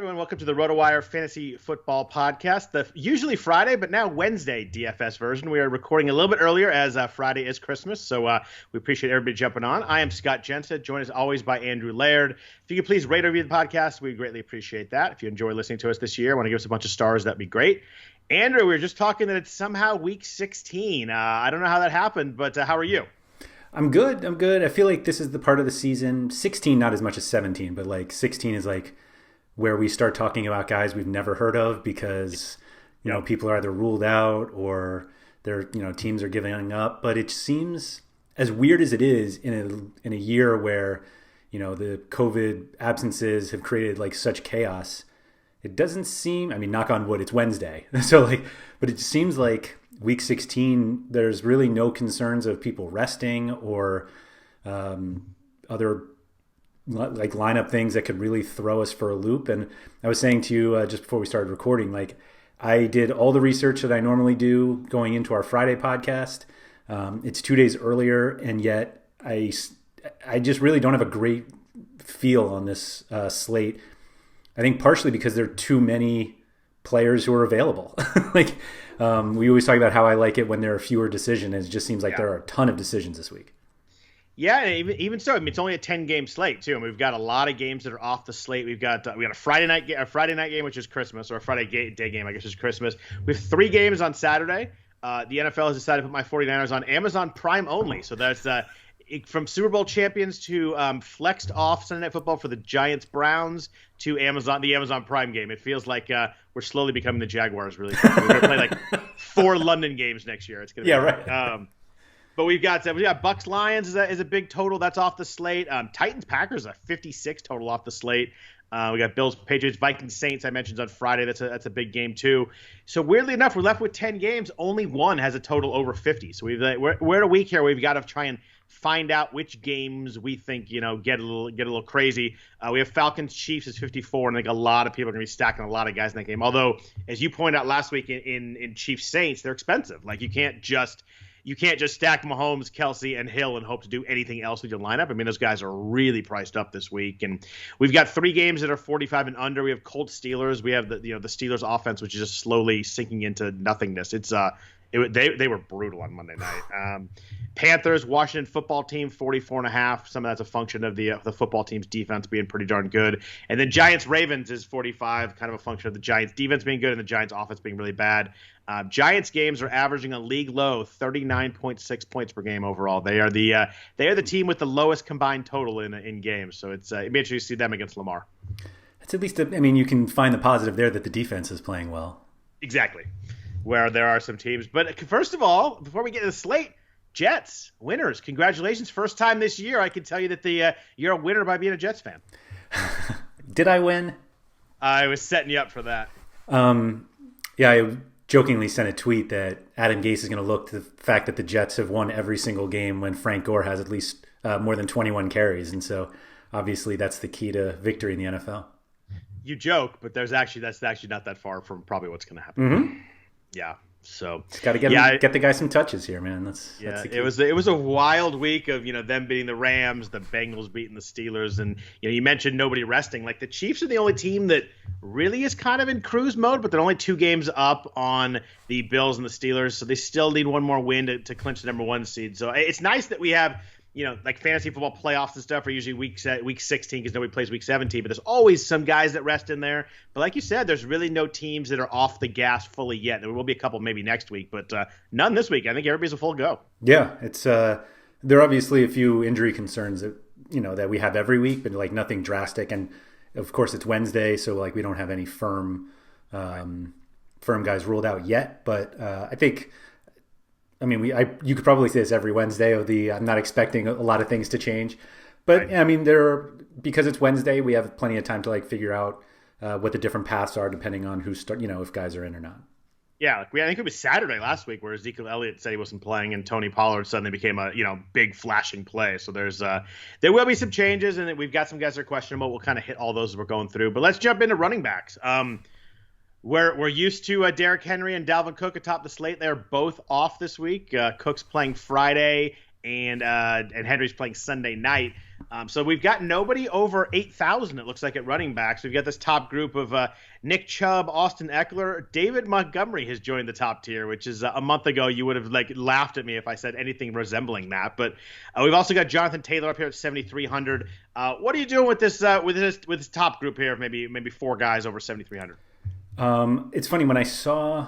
everyone. Welcome to the RotoWire Fantasy Football Podcast, the usually Friday, but now Wednesday DFS version. We are recording a little bit earlier as Friday is Christmas, so we appreciate everybody jumping on. I am Scott Jenstad, joined as always by Andrew Laird. If you could please rate or review the podcast, we greatly appreciate that. If you enjoy listening to us this year, want to give us a bunch of stars, that'd be great. Andrew, we were just talking that it's somehow week 16. I don't know how that happened, but how are you? I'm good. I feel like this is the part of the season, 16 not as much as 17, but like 16 is like where we start talking about guys we've never heard of because, you know, people are either ruled out or their, teams are giving up. But it seems, as weird as it is in a year where, the COVID absences have created like such chaos, it doesn't seem, knock on wood, it's Wednesday. But it seems like week 16, there's really no concerns of people resting or other like lineup things that could really throw us for a loop. And I was saying to you just before we started recording, like I did all the research that I normally do going into our Friday podcast. It's 2 days earlier, and yet I just really don't have a great feel on this slate. I think partially because there are too many players who are available. We always talk about how I like it when there are fewer decisions. It just seems like there are a ton of decisions this week. Yeah, and even so, it's only a 10-game slate too, and we've got a lot of games that are off the slate. We've got a Friday night game, which is Christmas, or a Friday day game, I guess, is Christmas. We have 3 games on Saturday. The NFL has decided to put my 49ers on Amazon Prime only, so that's from Super Bowl champions to flexed off Sunday Night Football for the Giants-Browns to the Amazon Prime game. It feels like we're slowly becoming the Jaguars. Really, we're going to play like 4 London games next year. It's going to be right. But we've got Bucks Lions is a big total that's off the slate. Titans Packers a 56 total off the slate. We got Bills Patriots Vikings Saints I mentioned on Friday. That's a big game too. So weirdly enough, we're left with 10 games. Only one has a total over 50. So we're at a week here where we've got to try and find out which games we think get a little crazy. We have Falcons Chiefs is 54, and I think a lot of people are going to be stacking a lot of guys in that game. Although, as you pointed out last week in Chiefs Saints, they're expensive. Like you can't just stack Mahomes, Kelsey, and Hill and hope to do anything else with your lineup. Those guys are really priced up this week. And we've got 3 games that are 45 and under. We have Colts Steelers. We have the Steelers offense, which is just slowly sinking into nothingness. They were brutal on Monday night. Panthers, Washington football team, 44.5. Some of that's a function of the football team's defense being pretty darn good. And then Giants Ravens is 45, kind of a function of the Giants defense being good and the Giants offense being really bad. Giants games are averaging a league low 39.6 points per game overall. They are the team with the lowest combined total in games. So it'd be interesting to see them against Lamar. It's at least you can find the positive there that the defense is playing well. Exactly. Where there are some teams. But first of all, before we get to the slate, Jets, winners. Congratulations. First time this year I can tell you that you're a winner by being a Jets fan. Did I win? I was setting you up for that. I jokingly sent a tweet that Adam Gase is going to look to the fact that the Jets have won every single game when Frank Gore has at least more than 21 carries. And so obviously that's the key to victory in the NFL. You joke, but that's actually not that far from probably what's going to happen. Mm-hmm. Yeah. So got to get the guy some touches here, man. That's the key. It was a wild week of them beating the Rams, the Bengals beating the Steelers, and you mentioned nobody resting. Like the Chiefs are the only team that really is kind of in cruise mode, but they're only 2 games up on the Bills and the Steelers, so they still need one more win to clinch the number 1 seed. So it's nice that we have like fantasy football playoffs and stuff are usually week 16 because nobody plays week 17, but there's always some guys that rest in there. But like you said, there's really no teams that are off the gas fully yet. There will be a couple maybe next week, but none this week. I think everybody's a full go. Yeah, it's there are obviously a few injury concerns that that we have every week, but like nothing drastic. And of course it's Wednesday, so like we don't have any firm guys ruled out yet. But I think. You could probably say this every Wednesday I'm not expecting a lot of things to change, but right. Because it's Wednesday, we have plenty of time to like figure out what the different paths are depending on if guys are in or not. Yeah, I think it was Saturday last week where Ezekiel Elliott said he wasn't playing and Tony Pollard suddenly became a big flashing play. So there will be some changes, and we've got some guys that are questionable. We'll kind of hit all those as we're going through, but let's jump into running backs. We're used to Derrick Henry and Dalvin Cook atop the slate. They're both off this week. Cook's playing Friday and Henry's playing Sunday night. So we've got nobody over 8,000, it looks like, at running backs. We've got this top group of Nick Chubb, Austin Eckler. David Montgomery has joined the top tier, which is a month ago you would have laughed at me if I said anything resembling that. But we've also got Jonathan Taylor up here at 7,300. What are you doing with this top group here of maybe four guys over 7,300? It's funny when I saw,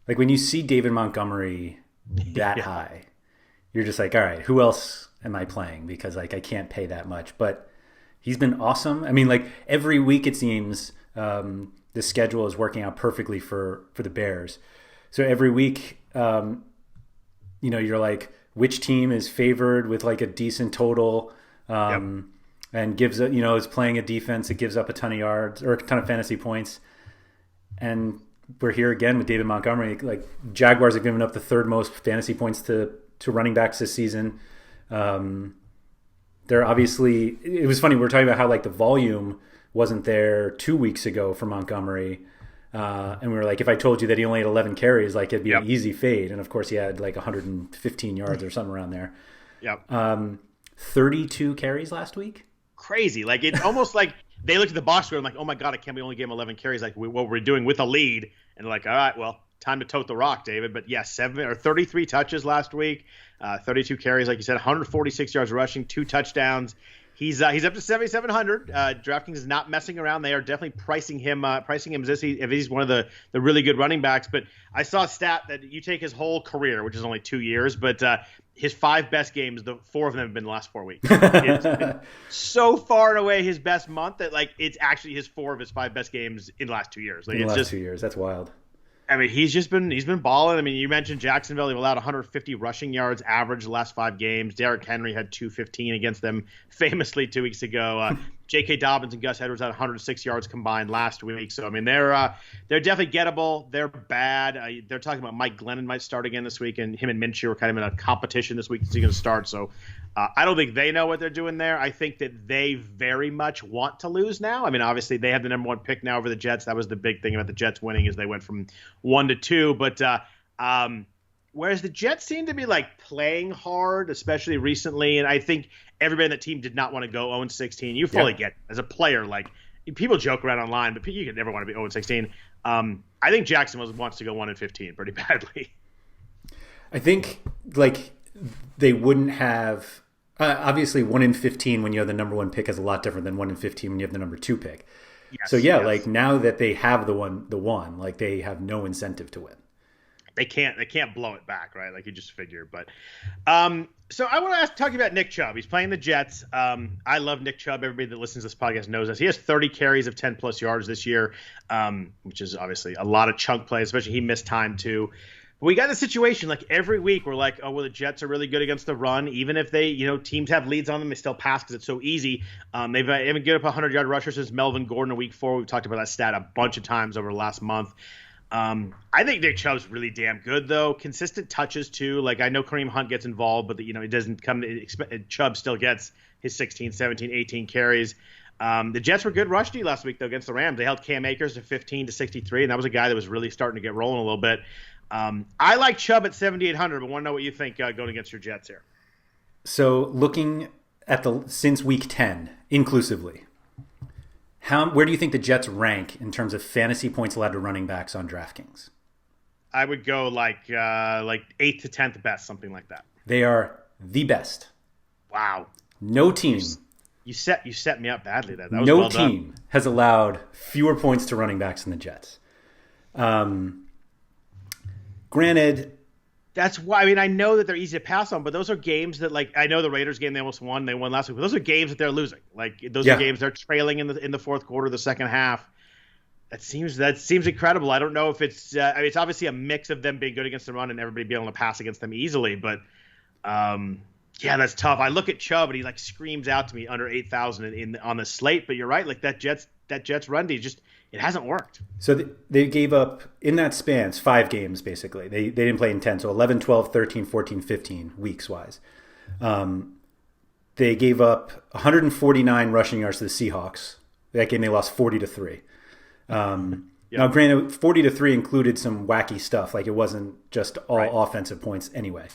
when you see David Montgomery that high, you're just like, all right, who else am I playing? Because I can't pay that much. But he's been awesome. I mean, every week it seems the schedule is working out perfectly for the Bears. So every week, you're like, which team is favored with a decent total, and gives is playing a defense that gives up a ton of yards or a ton of fantasy points. And we're here again with David Montgomery. Jaguars have given up the third most fantasy points to running backs this season. They're obviously, it was funny, we were talking about how the volume wasn't there 2 weeks ago for Montgomery. And we were like, if I told you that he only had 11 carries, it'd be an easy fade. And of course he had 115 yards or something around there. Yep. 32 carries last week. Crazy. It's almost like they looked at the box score and oh my God, I can't believe we only gave him 11 carries. What we're doing with a lead. And all right, well, time to tote the rock, David. But 33 touches last week, 32 carries, like you said, 146 yards rushing, 2 touchdowns. He's up to 7,700. DraftKings is not messing around. They are definitely pricing him as if he's one of the really good running backs. But I saw a stat that you take his whole career, which is only 2 years, but his 5 best games, the 4 of them have been the last 4 weeks. It's been so far and away his best month that it's actually his 4 of his 5 best games in the last 2 years. In the last 2 years, that's wild. I mean, he's been balling. I mean, you mentioned Jacksonville. He allowed 150 rushing yards average the last 5 games. Derrick Henry had 215 against them famously 2 weeks ago. J.K. Dobbins and Gus Edwards had 106 yards combined last week. So, I mean, they're definitely gettable. They're bad. They're talking about Mike Glennon might start again this week, and him and Minshew are kind of in a competition this week. Is he going to start? So, I don't think they know what they're doing there. I think that they very much want to lose now. I mean, obviously, they have the number 1 pick now over the Jets. That was the big thing about the Jets winning is they went from 1 to 2. But whereas the Jets seem to be playing hard, especially recently, and I think everybody on the team did not want to go 0-16. You fully get it. As a player, people joke around online, but you could never want to be 0-16. I think Jacksonville wants to go 1-15 pretty badly. I think they wouldn't have obviously 1-15 when you have the number 1 pick is a lot different than 1-15 when you have the number 2 pick. Yes, so now that they have the one, they have no incentive to win. They can't blow it back, right? You just figure. But so I want to talk about Nick Chubb. He's playing the Jets. I love Nick Chubb. Everybody that listens to this podcast knows this. He has 30 carries of 10 plus yards this year, which is obviously a lot of chunk plays, especially he missed time too. But we got the situation every week we're the Jets are really good against the run. Even if they, teams have leads on them, they still pass because it's so easy. They haven't given up 100-yard rusher since Melvin Gordon in week 4. We've talked about that stat a bunch of times over the last month. I think Nick Chubb's really damn good, though. Consistent touches, too. I know Kareem Hunt gets involved, but, it doesn't come – Chubb still gets his 16, 17, 18 carries. The Jets were good rush D last week, though, against the Rams. They held Cam Akers to 15 to 63, and that was a guy that was really starting to get rolling a little bit. I like Chubb at 7,800, but want to know what you think going against your Jets here. So looking at since week 10, inclusively, where do you think the Jets rank in terms of fantasy points allowed to running backs on DraftKings? I would go 8th to 10th best, something like that. They are the best. Wow. No team. You set me up badly there. That was no well team done. Has allowed fewer points to running backs than the Jets. Granted, that's why. I mean, I know that they're easy to pass on, but those are games that, I know the Raiders game they almost won. They won last week, but those are games that they're losing. Those are games they're trailing in the fourth quarter, the second half. That seems incredible. I don't know if it's. It's obviously a mix of them being good against the run and everybody being able to pass against them easily, but. That's tough. I look at Chubb and he screams out to me under 8,000 on the slate. But you're right, that Jets run D it hasn't worked. So they gave up in that span 5 games basically. They didn't play in 10, so 11, 12, 13, 14, 15 weeks wise. They gave up 149 rushing yards to the Seahawks. That game they lost 40-3. Now, granted, 40-3 included some wacky stuff. It wasn't just all offensive points anyway.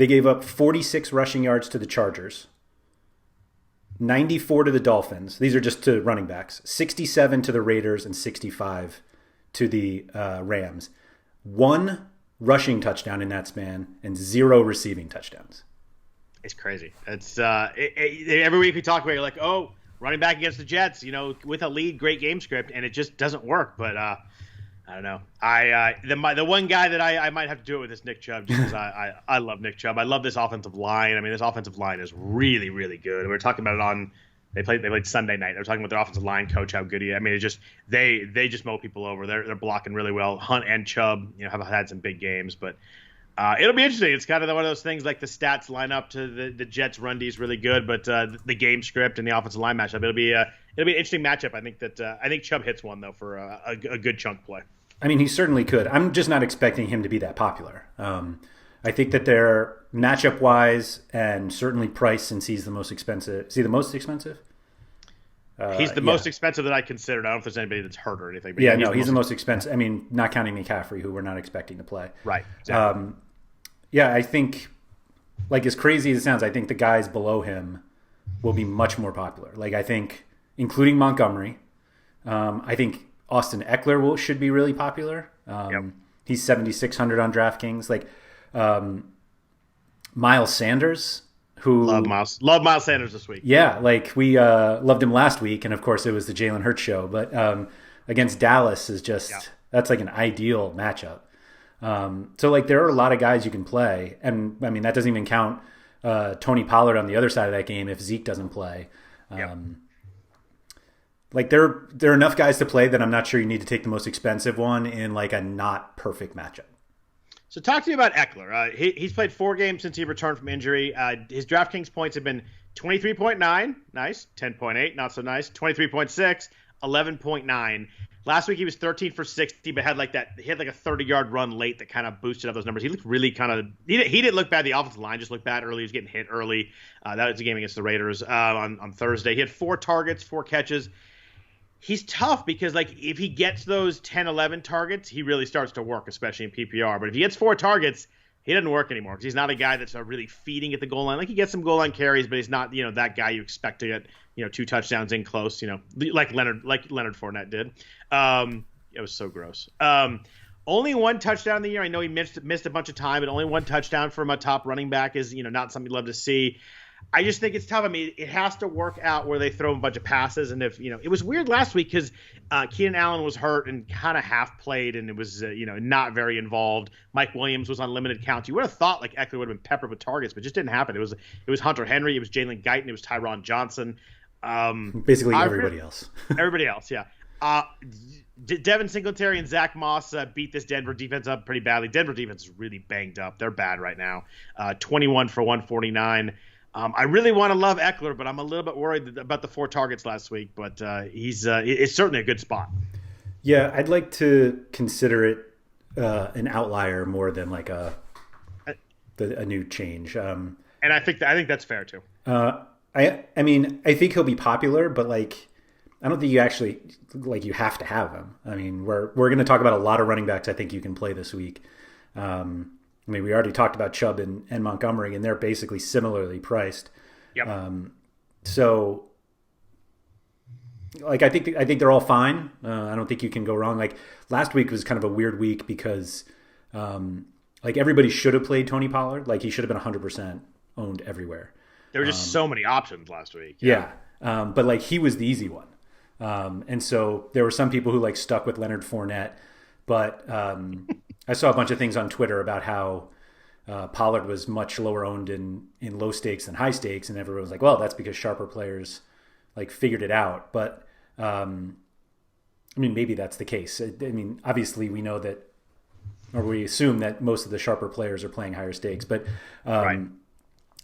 They gave up 46 rushing yards to the Chargers, 94 to the Dolphins. These are just to running backs. 67 to the Raiders and 65 to the Rams. 1 rushing touchdown in that span and 0 receiving touchdowns. It's crazy. It's every week we talk about it, you're like, oh, running back against the Jets, with a lead, great game script, and it just doesn't work. But I don't know. The one guy that I might have to do it with is Nick Chubb, just because I love Nick Chubb. I love this offensive line. I mean, this offensive line is really, really good. We were talking about it on they played Sunday night. They were talking about their offensive line coach, how good he is. I mean, they just mow people over. They're blocking really well. Hunt and Chubb, have had some big games, but. It'll be interesting. It's kind of one of those things like the stats line up to the Jets' run D is really good, but the game script and the offensive line matchup, it'll be an interesting matchup. I think Chubb hits one though for a good chunk play. I mean, he certainly could. I'm just not expecting him to be that popular. I think that they're matchup wise and certainly price, since he's the most expensive. Is he the most expensive? He's the most expensive that I considered. I don't know if there's anybody that's hurt or anything. But he's the most expensive. I mean, not counting McCaffrey, who we're not expecting to play. Right. Exactly. I think, like, as crazy as it sounds, I think the guys below him will be much more popular. Like, I think, including Montgomery, I think Austin Eckler should be really popular. He's 7,600 on DraftKings. Like, Miles Sanders, who love Miles Sanders this week. Yeah, like we loved him last week, and of course it was the Jalen Hurts show. But against Dallas is just that's like an ideal matchup. So like there are a lot of guys you can play, and I mean that doesn't even count Tony Pollard on the other side of that game if Zeke doesn't play. Like there are enough guys to play that I'm not sure you need to take the most expensive one in like a not perfect matchup. So talk to me about Eckler. He's played 4 games since he returned from injury. His DraftKings points have been 23.9, nice, 10.8, not so nice, 23.6, 11.9. Last week he was 13 for 60, but he had like a 30-yard run late that kind of boosted up those numbers. He looked really he didn't look bad. The offensive line just looked bad early. He was getting hit early. That was a game against the Raiders on Thursday. He had 4 targets, 4 catches. He's tough because, like, if he gets those 10, 11 targets, he really starts to work, especially in PPR. But if he gets 4 targets, he doesn't work anymore because he's not a guy that's really feeding at the goal line. Like, he gets some goal line carries, but he's not, that guy you expect to get, 2 touchdowns in close, like Leonard Fournette did. It was so gross. Only 1 touchdown in the year. I know he missed a bunch of time, but only 1 touchdown from a top running back is, not something you'd love to see. I just think it's tough. I mean, it has to work out where they throw him a bunch of passes. And if, it was weird last week because Keenan Allen was hurt and kind of half played and it was, not very involved. Mike Williams was on limited counts. You would have thought like Eckler would have been peppered with targets, but it just didn't happen. It was Hunter Henry. It was Jalen Guyton. It was Tyron Johnson. Basically everybody else. Everybody else, yeah. Devin Singletary and Zach Moss beat this Denver defense up pretty badly. Denver defense is really banged up. They're bad right now. 21 for 149. I really want to love Eckler, but I'm a little bit worried about the 4 targets last week. But it's certainly a good spot. Yeah, I'd like to consider it an outlier more than like a new change. And I think that's fair too. I mean, I think he'll be popular, but like, I don't think you actually like you have to have him. I mean, we're going to talk about a lot of running backs I think you can play this week. I mean, we already talked about Chubb and Montgomery, and they're basically similarly priced. Yep. So, like, I think they're all fine. I don't think you can go wrong. Like last week was kind of a weird week because, like, everybody should have played Tony Pollard. Like he should have been 100% owned everywhere. There were just so many options last week. Yeah. But like he was the easy one, and so there were some people who like stuck with Leonard Fournette, but. I saw a bunch of things on Twitter about how Pollard was much lower owned in low stakes than high stakes, and everyone was like, "Well, that's because sharper players like figured it out." But I mean, maybe that's the case. I mean, obviously, we know that, or we assume that most of the sharper players are playing higher stakes. But right.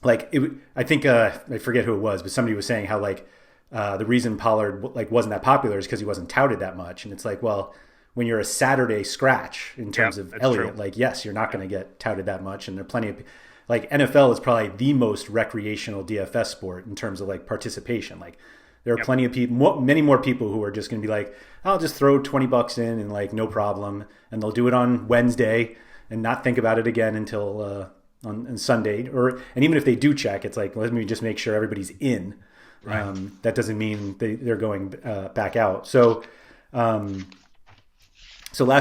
Like, I think I forget who it was, but somebody was saying how like the reason Pollard like wasn't that popular is because he wasn't touted that much, and it's like, well. When you're a Saturday scratch in terms of Elliott, like, yes, you're not going to get touted that much. And there are plenty of, like, NFL is probably the most recreational DFS sport in terms of, like, participation. Like, there are plenty of people, many more people who are just going to be like, I'll just throw $20 in and, like, no problem. And they'll do it on Wednesday and not think about it again until on Sunday, and even if they do check, it's like, let me just make sure everybody's in. Right. That doesn't mean they're going back out. So last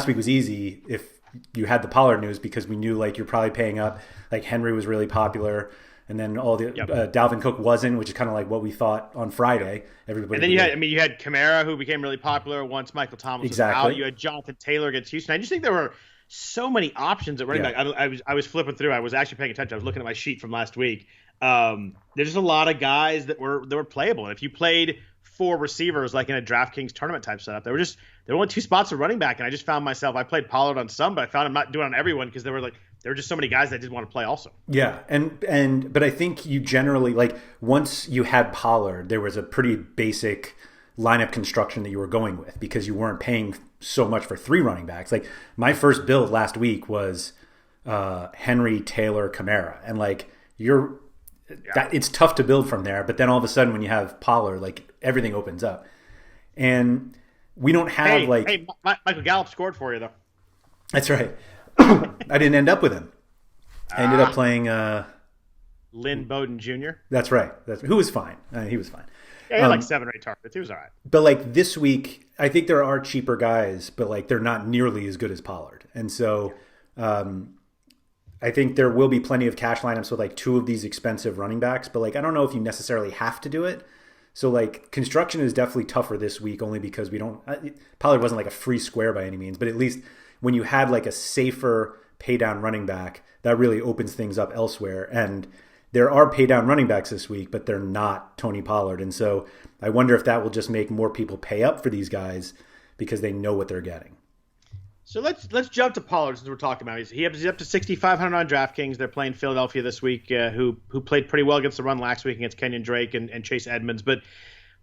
week was easy if you had the Pollard news, because we knew like you're probably paying up. Like Henry was really popular, and then all the Dalvin Cook wasn't, which is kind of like what we thought on Friday. Everybody. And then you had Kamara, who became really popular once Michael Thomas was out. You had Jonathan Taylor against Houston. I just think there were so many options at running back. I was flipping through. I was actually paying attention. I was looking at my sheet from last week. There's just a lot of guys that were playable. And if you played 4 receivers like in a DraftKings tournament type setup, there were only 2 spots of running back, and I just found myself, I played Pollard on some, but I found I'm not doing it on everyone because there were just so many guys that I didn't want to play also. Yeah, but I think you generally, like, once you had Pollard, there was a pretty basic lineup construction that you were going with, because you weren't paying so much for 3 running backs. Like, my first build last week was Henry, Taylor, Kamara, and like it's tough to build from there. But then all of a sudden, when you have Pollard, like, everything opens up, and we don't have Michael Gallup scored for you though. That's right. I didn't end up with him. I ended up playing Lynn Bowden Jr. That's right. Who was fine. He was fine. Yeah, he had like 7 or 8 targets. He was all right. But like this week, I think there are cheaper guys, but like they're not nearly as good as Pollard. And so I think there will be plenty of cash lineups with like 2 of these expensive running backs. But like I don't know if you necessarily have to do it. So like construction is definitely tougher this week, only because Pollard wasn't like a free square by any means, but at least when you had like a safer pay down running back, that really opens things up elsewhere. And there are pay down running backs this week, but they're not Tony Pollard. And so I wonder if that will just make more people pay up for these guys because they know what they're getting. So let's jump to Pollard since we're talking about it. He's up to 6,500 on DraftKings. They're playing Philadelphia this week, who played pretty well against the run last week against Kenyon Drake and Chase Edmonds. But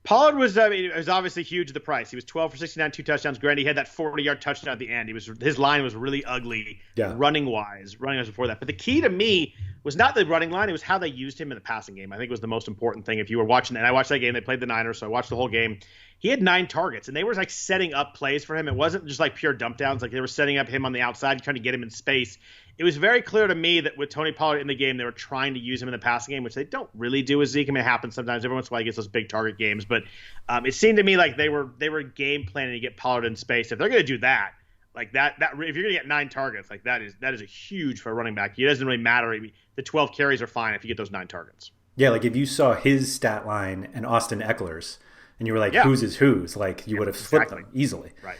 Pollard was obviously huge at the price. He was 12 for 69, 2 touchdowns. Granted, he had that 40-yard touchdown at the end. His line was really ugly running wise before that. But the key to me was not the running line. It was how they used him in the passing game. I think it was the most important thing. If you were watching, and I watched that game, they played the Niners, so I watched the whole game. He had 9 targets, and they were like setting up plays for him. It wasn't just like pure dump downs. Like they were setting up him on the outside, trying to get him in space. It was very clear to me that with Tony Pollard in the game, they were trying to use him in the passing game, which they don't really do with Zeke. I mean, it happens sometimes. Every once in a while, he gets those big target games. But it seemed to me like they were game planning to get Pollard in space. If they're going to do that, like that if you're going to get 9 targets, like that is a huge for a running back. It doesn't really matter. The 12 carries are fine if you get those 9 targets. Yeah, like if you saw his stat line and Austin Eckler's, and you were like, whose is whose? Like you would have flipped them easily. Right.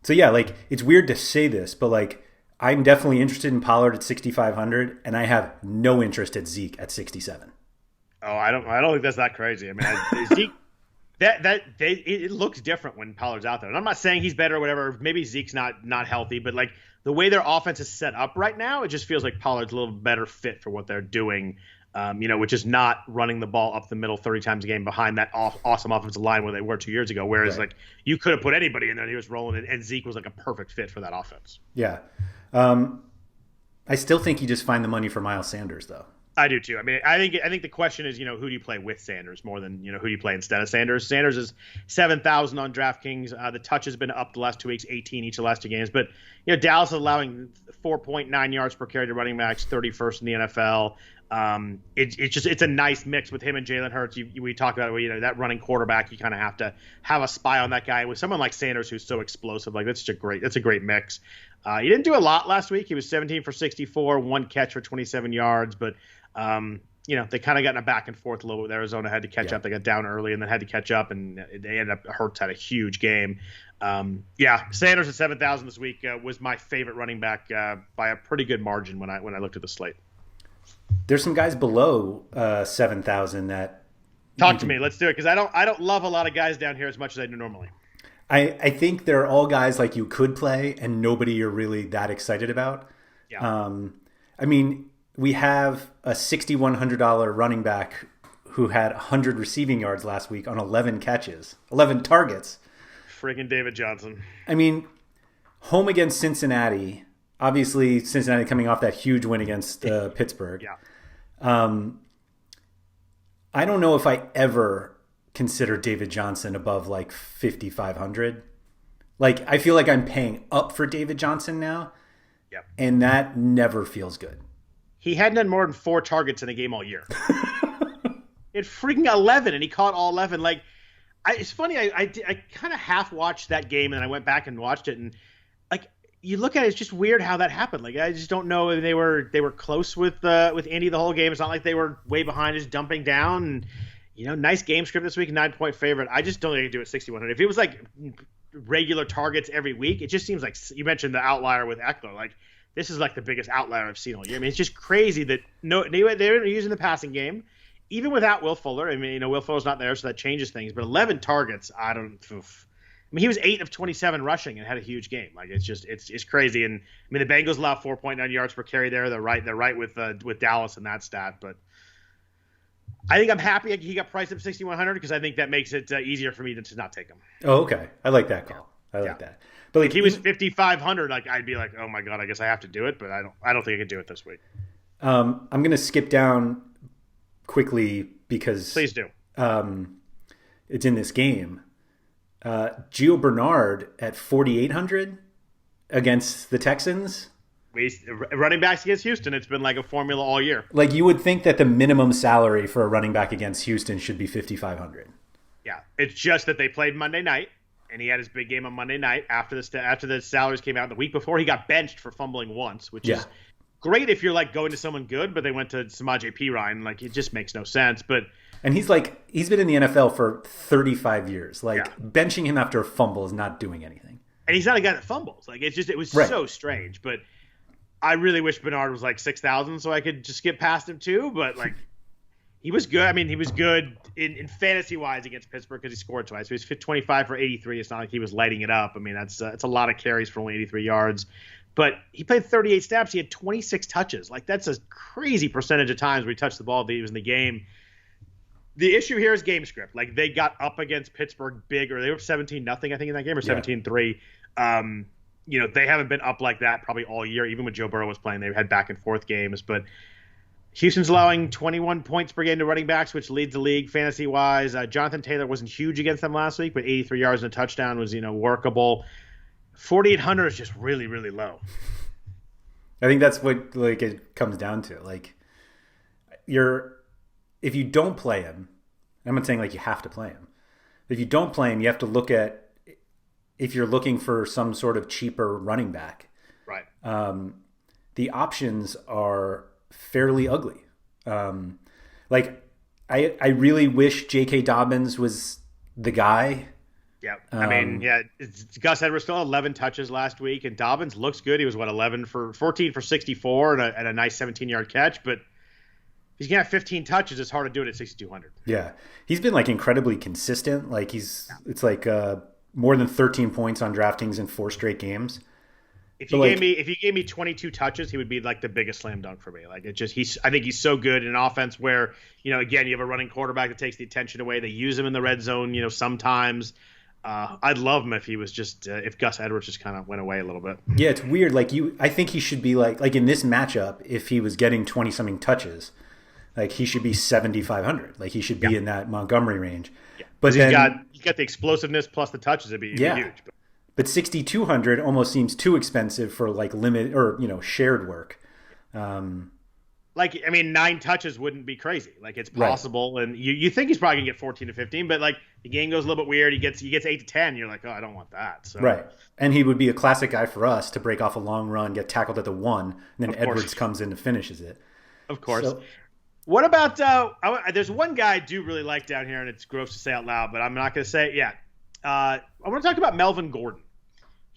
So yeah, like it's weird to say this, but like I'm definitely interested in Pollard at 6,500, and I have no interest at Zeke at 67. Oh, I don't think that's that crazy. I mean, Zeke, it looks different when Pollard's out there. And I'm not saying he's better or whatever. Maybe Zeke's not healthy, but like the way their offense is set up right now, it just feels like Pollard's a little better fit for what they're doing. Which is not running the ball up the middle 30 times a game behind that awesome offensive line where they were 2 years ago. Whereas like you could have put anybody in there and he was rolling it, and Zeke was like a perfect fit for that offense. Yeah. I still think you just find the money for Miles Sanders though. I do too. I mean, I think the question is, who do you play with Sanders more than, who do you play instead of Sanders? Sanders is 7,000 on DraftKings. The touch has been up the last 2 weeks, 18 each of the last 2 games. But, Dallas is allowing 4.9 yards per carry to running backs, 31st in the NFL. It's a nice mix with him and Jalen Hurts. We talked about it, that running quarterback, you kind of have to have a spy on that guy. With someone like Sanders who's so explosive, like that's a great mix. He didn't do a lot last week. He was 17 for 64, 1 catch for 27 yards, but they kind of got in a back and forth a little bit. Arizona had to catch up. They got down early and then had to catch up, and they ended up. Hurts had a huge game. Sanders at 7,000 this week was my favorite running back by a pretty good margin when I looked at the slate. There's some guys below 7,000 that. Talk to me. Let's do it, because I don't love a lot of guys down here as much as I do normally. I think they're all guys like you could play and nobody you're really that excited about. Yeah. I mean, we have a $6,100 running back who had 100 receiving yards last week on 11 catches, 11 targets. Friggin' David Johnson. I mean, home against Cincinnati. Obviously, Cincinnati coming off that huge win against Pittsburgh. Yeah. I don't know if I ever consider David Johnson above like 5,500. Like, I feel like I'm paying up for David Johnson now. Yep. And that never feels good. he hadn't done more than 4 targets in a game all year. It freaking 11, and he caught all 11. Like, it's funny. I kind of half watched that game, and then I went back and watched it, and like you look at it, it's just weird how that happened. Like, I just don't know if they were close with Indy the whole game. It's not like they were way behind, just dumping down. And nice game script this week, 9-point favorite. I just don't think they can do it 6,100. If it was like regular targets every week, it just seems like you mentioned the outlier with Eckler. Like, this is like the biggest outlier I've seen all year. I mean, it's just crazy that they're using the passing game. Even without Will Fuller, I mean, Will Fuller's not there, so that changes things. But 11 targets, I mean, he was 8 of 27 rushing and had a huge game. Like, it's crazy. And I mean, the Bengals allow 4.9 yards per carry there. They're right with Dallas in that stat. But I think I'm happy he got priced at 6,100 because I think that makes it easier for me to not take him. Oh, okay. I like that call. I like that. But like, if he was 5,500, like I'd be like, oh my god, I guess I have to do it. But I don't think I can do it this week. I'm gonna skip down quickly because please do. It's in this game. Gio Bernard at 4,800 against the Texans. Running backs against Houston, it's been like a formula all year. Like, you would think that the minimum salary for a running back against Houston should be 5,500. Yeah, it's just that they played Monday night, and he had his big game on Monday night after the salaries came out. The week before, he got benched for fumbling once, which is great if you're like going to someone good, but they went to Samaje Perine. Like, it just makes no sense. And he's been in the NFL for 35 years. Like, benching him after a fumble is not doing anything. And he's not a guy that fumbles. Like, it was so strange. But I really wish Bernard was like 6,000 so I could just get past him too. But like, he was good. I mean, he was good in fantasy wise against Pittsburgh because he scored twice. So he's 25 for 83. It's not like he was lighting it up. I mean, it's a lot of carries for only 83 yards. But he played 38 snaps. He had 26 touches. Like, that's a crazy percentage of times where he touched the ball that he was in the game. The issue here is game script. Like, they got up against Pittsburgh big, or they were 17-0, I think, in that game, or 17-3. They haven't been up like that probably all year. Even when Joe Burrow was playing, they had back and forth games. But Houston's allowing 21 points per game to running backs, which leads the league fantasy-wise. Jonathan Taylor wasn't huge against them last week, but 83 yards and a touchdown was, workable. 4,800 is just really, really low. I think that's what it comes down to. Like, if you don't play him, I'm not saying like you have to play him. If you don't play him, you have to look at if you're looking for some sort of cheaper running back. Right. The options are fairly ugly. I really wish J.K. Dobbins was the guy. Yeah. I mean, Gus Edwards still 11 touches last week, and Dobbins looks good. He was 14 for 64 and a nice 17-yard catch, but if he's going to have 15 touches, it's hard to do it at 6,200. Yeah. He's been like incredibly consistent. Like it's like more than 13 points on DraftKings in 4 straight games. If you gave me 22 touches, he would be like the biggest slam dunk for me. Like, I think he's so good in an offense where, again, you have a running quarterback that takes the attention away. They use him in the red zone, sometimes. I'd love him if he was just if Gus Edwards just kind of went away a little bit. Yeah, it's weird. Like, I think he should be like in this matchup, if he was getting 20-something touches, like he should be 7,500. Like, he should be in that Montgomery range. Yeah. But he's got the explosiveness plus the touches. It'd be huge. But 6,200 almost seems too expensive for like limit or shared work. 9 touches wouldn't be crazy. Like, it's possible, and you think he's probably gonna get 14 to 15, but like the game goes a little bit weird. He gets 8 to 10. You're like, oh, I don't want that. So. Right, and he would be a classic guy for us to break off a long run, get tackled at the 1, and then Edwards comes in and finishes it. Of course. So, what about there's one guy I do really like down here, and it's gross to say out loud, but I'm not going to say it yet. I want to talk about Melvin Gordon.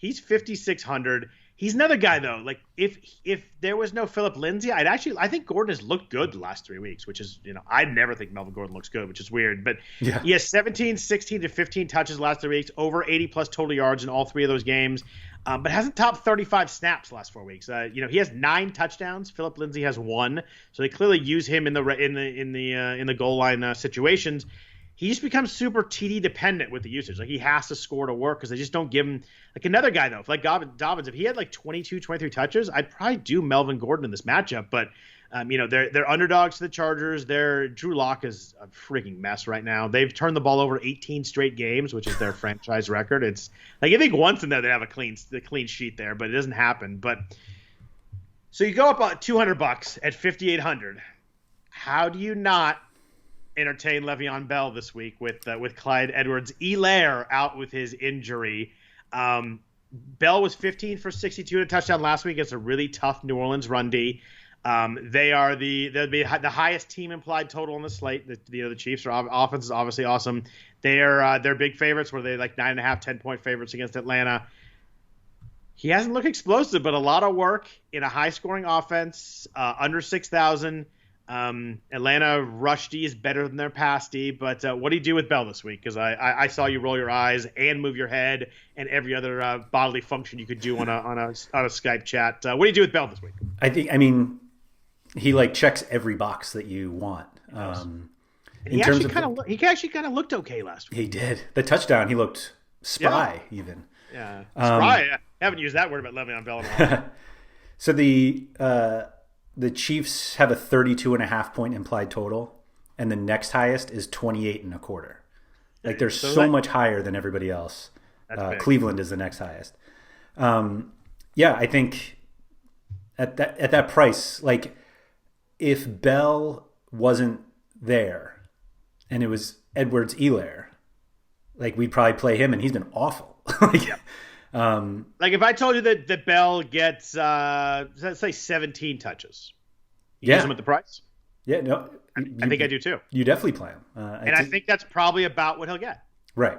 He's 5,600. He's another guy, though. Like, if there was no Phillip Lindsay, I think Gordon has looked good the last 3 weeks, which is, I never think Melvin Gordon looks good, which is weird. But he has 17, 16 to 15 touches the last 3 weeks, over 80-plus total yards in all 3 of those games, but hasn't topped 35 snaps the last 4 weeks. He has 9 touchdowns. Phillip Lindsay has 1. So they clearly use him in the goal line situations. He just becomes super TD dependent with the usage. Like, he has to score to work because they just don't give him – like, another guy, though, like Dobbins, if he had like 22, 23 touches, I'd probably do Melvin Gordon in this matchup. But, they're underdogs to the Chargers. Drew Lock is a freaking mess right now. They've turned the ball over 18 straight games, which is their franchise record. It's like, I think once in there they have a clean sheet there, but it doesn't happen. But So you go up $200 at 5,800. How do you not entertain Le'Veon Bell this week with Clyde Edwards-Helaire out with his injury? Bell was 15 for 62 and a touchdown last week against a really tough New Orleans run D. They'll be the highest team implied total on the slate. The Chiefs' offense is obviously awesome. They're big favorites. Where they like 9.5, 10-point favorites against Atlanta. He hasn't looked explosive, but a lot of work in a high-scoring offense under 6,000. Atlanta rush D is better than their pass D, but what do you do with Bell this week? Because I saw you roll your eyes and move your head and every other bodily function you could do on a Skype chat. What do you do with Bell this week? He like checks every box that you want. He actually kind of looked okay last week. He did. The touchdown, he looked spry even. Yeah, spry. I haven't used that word about Le'Veon Bell in a while. So the Chiefs have a 32.5 point implied total, and the next highest is 28.25. Like they're so much higher than everybody else. Cleveland is the next highest. I think at that price, like if Bell wasn't there and it was Edwards-Helaire, like we'd probably play him, and he's been awful. Like if I told you that Bell gets let's say 17 touches, you use him at the price? Yeah, no, I think I do too. You definitely play him, I think that's probably about what he'll get. Right.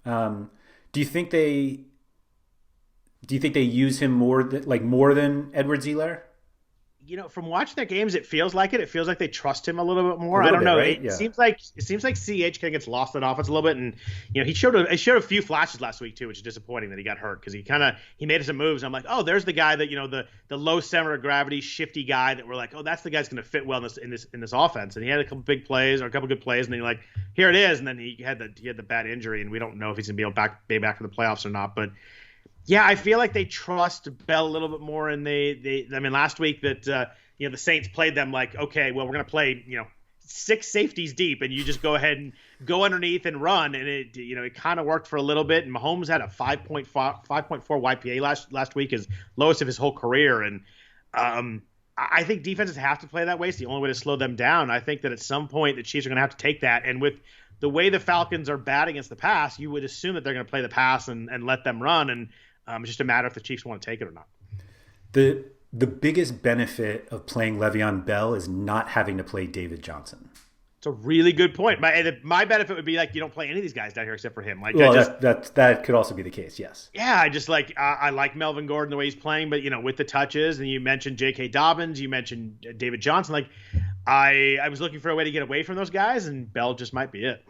Do you think they use him more than Edwards-Helaire? From watching their games, it feels like it. It feels like they trust him a little bit more. I don't know. Right? It seems like CH kind of gets lost in offense a little bit, and he showed a few flashes last week too, which is disappointing that he got hurt because he made some moves. And I'm like, oh, there's the guy that the low center of gravity, shifty guy that we're like, oh, that's the guy's going to fit well in this offense. And he had a couple big plays or a couple good plays, and then you're like, here it is. And then he had the bad injury, and we don't know if he's going to be able to be back for the playoffs or not, but. Yeah, I feel like they trust Bell a little bit more, and last week that the Saints played them like, okay, well we're gonna play 6 safeties deep, and you just go ahead and go underneath and run, and it kind of worked for a little bit. And Mahomes had a 5.4 YPA last week, his lowest of his whole career, and I think defenses have to play that way. It's the only way to slow them down. I think that at some point the Chiefs are gonna have to take that, and with the way the Falcons are bad against the pass, you would assume that they're going to play the pass and let them run, and it's just a matter if the Chiefs want to take it or not. The biggest benefit of playing Le'Veon Bell is not having to play David Johnson. It's a really good point. My benefit would be like you don't play any of these guys down here except for him. Like, that could also be the case. Yes. Yeah, I just like I like Melvin Gordon the way he's playing, but with the touches, and you mentioned J.K. Dobbins, you mentioned David Johnson. Like, I was looking for a way to get away from those guys, and Bell just might be it.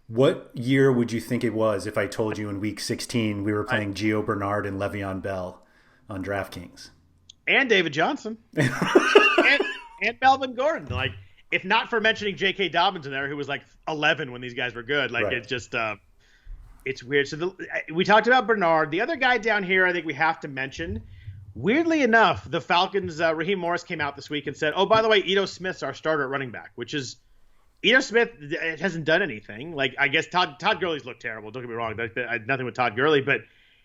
What year would you think it was if I told you in Week 16 we were playing Gio Bernard and Le'Veon Bell on DraftKings? And David Johnson. and Melvin Gordon. Like, if not for mentioning J.K. Dobbins in there, who was like 11 when these guys were good. Like, right. It's just it's weird. So we talked about Bernard. The other guy down here I think we have to mention, weirdly enough, the Falcons, Raheem Morris came out this week and said, oh, by the way, Ito Smith's our starter at running back, which is Ito Smith hasn't done anything. Like, I guess Todd Gurley's looked terrible. Don't get me wrong. I had nothing with Todd Gurley, but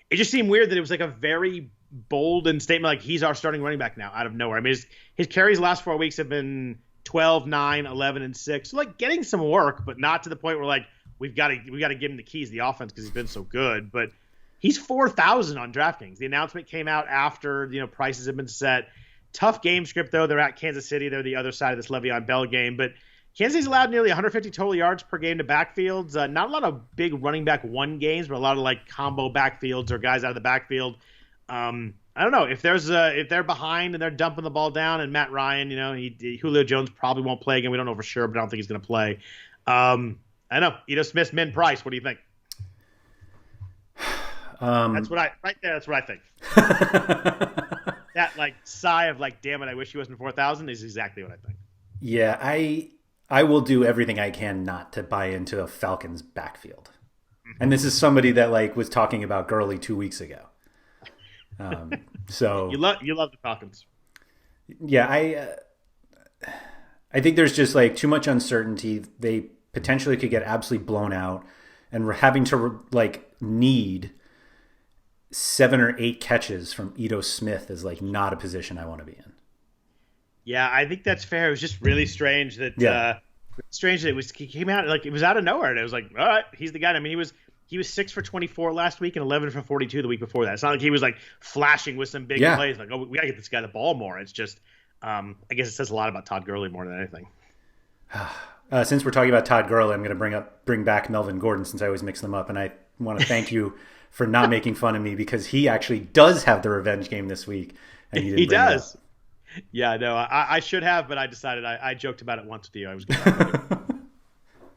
it just seemed weird that it was like a very bold statement, like he's our starting running back now out of nowhere. I mean, his carries the last 4 weeks have been 12, 9, 11, and 6. So, like, getting some work, but not to the point where, like, we got to give him the keys to the offense because he's been so good. But he's 4,000 on DraftKings. The announcement came out after, prices have been set. Tough game script, though. They're at Kansas City. They're the other side of this Le'Veon Bell game. But Kansas City's allowed nearly 150 total yards per game to backfields. Not a lot of big running back one games, but a lot of, like, combo backfields or guys out of the backfield. I don't know if they're behind and they're dumping the ball down, and Matt Ryan, Julio Jones probably won't play again. We don't know for sure, but I don't think he's going to play. I don't know. Ito Smith, min price. What do you think? That's what I think. That like sigh of like, damn it, I wish he wasn't 4,000 is exactly what I think. Yeah, I will do everything I can not to buy into the Falcons backfield. Mm-hmm. And this is somebody that like was talking about Gurley 2 weeks ago. So you love the Falcons. Yeah, I think there's just like too much uncertainty. They potentially could get absolutely blown out, and we're having to need 7 or 8 catches from Ito Smith is like not a position I want to be in. Yeah, I think that's fair. It was just really strange that he came out like it was out of nowhere, and it was like, all right, he's the guy. I mean, he was 6 for 24 last week and 11 for 42 the week before that. It's not like he was like flashing with some big plays, like, oh, we gotta get this guy the ball more. It's just, I guess it says a lot about Todd Gurley more than anything. Since we're talking about Todd Gurley, I'm going to bring back Melvin Gordon, since I always mix them up, and I want to thank you for not making fun of me, because he actually does have the revenge game this week. And he does. Yeah, no, I should have, but I decided I joked about it once with you. I was going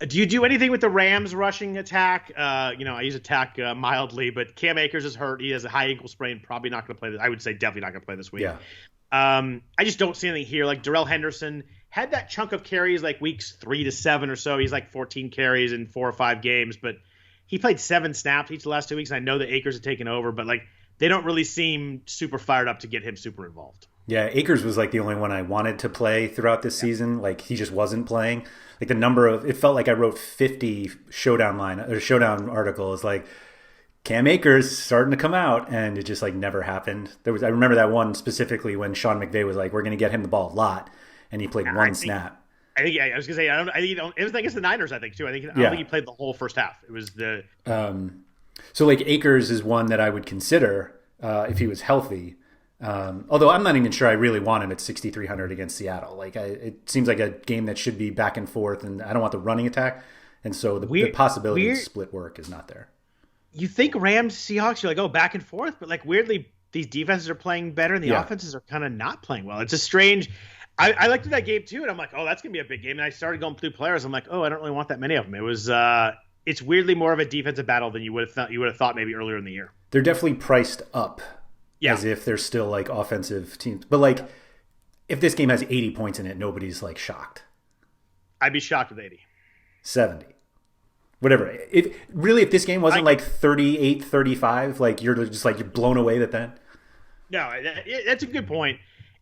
Do you do anything with the Rams rushing attack? I use attack mildly, but Cam Akers is hurt. He has a high ankle sprain, probably not going to play this. I would say definitely not going to play this week. Yeah. I just don't see anything here. Like Darrell Henderson had that chunk of carries like weeks 3 to 7 or so. He's like 14 carries in 4 or 5 games, but he played 7 snaps each of the last 2 weeks. I know that Akers had taken over, but like they don't really seem super fired up to get him super involved. Yeah, Akers was like the only one I wanted to play throughout this season. Like he just wasn't playing. Like the number of, it felt like I wrote 50 showdown articles like Cam Akers starting to come out, and it just like never happened. I remember that one specifically when Sean McVay was like, we're going to get him the ball a lot, and he played one snap. I was gonna say it was against the Niners, I think too. I don't think he played the whole first half. It was the so like Akers is one that I would consider if he was healthy. Although I'm not even sure I really want him at 6,300 against Seattle. Like it seems like a game that should be back and forth, and I don't want the running attack, and so the possibility of split work is not there. You think Rams Seahawks, you're like, oh, back and forth, but like weirdly these defenses are playing better and the offenses are kind of not playing well. It's a strange. I looked at that game too, and I'm like, oh, that's gonna be a big game. And I started going through players. I'm like, oh, I don't really want that many of them. It was it's weirdly more of a defensive battle than you would have thought maybe earlier in the year. They're definitely priced up. Yeah. As if they're still like offensive teams. But like if this game has 80 points in it, nobody's like shocked. I'd be shocked with 80. 70. Whatever. If this game wasn't like 38-35, like you're just like you're blown away that. No, that's a good point.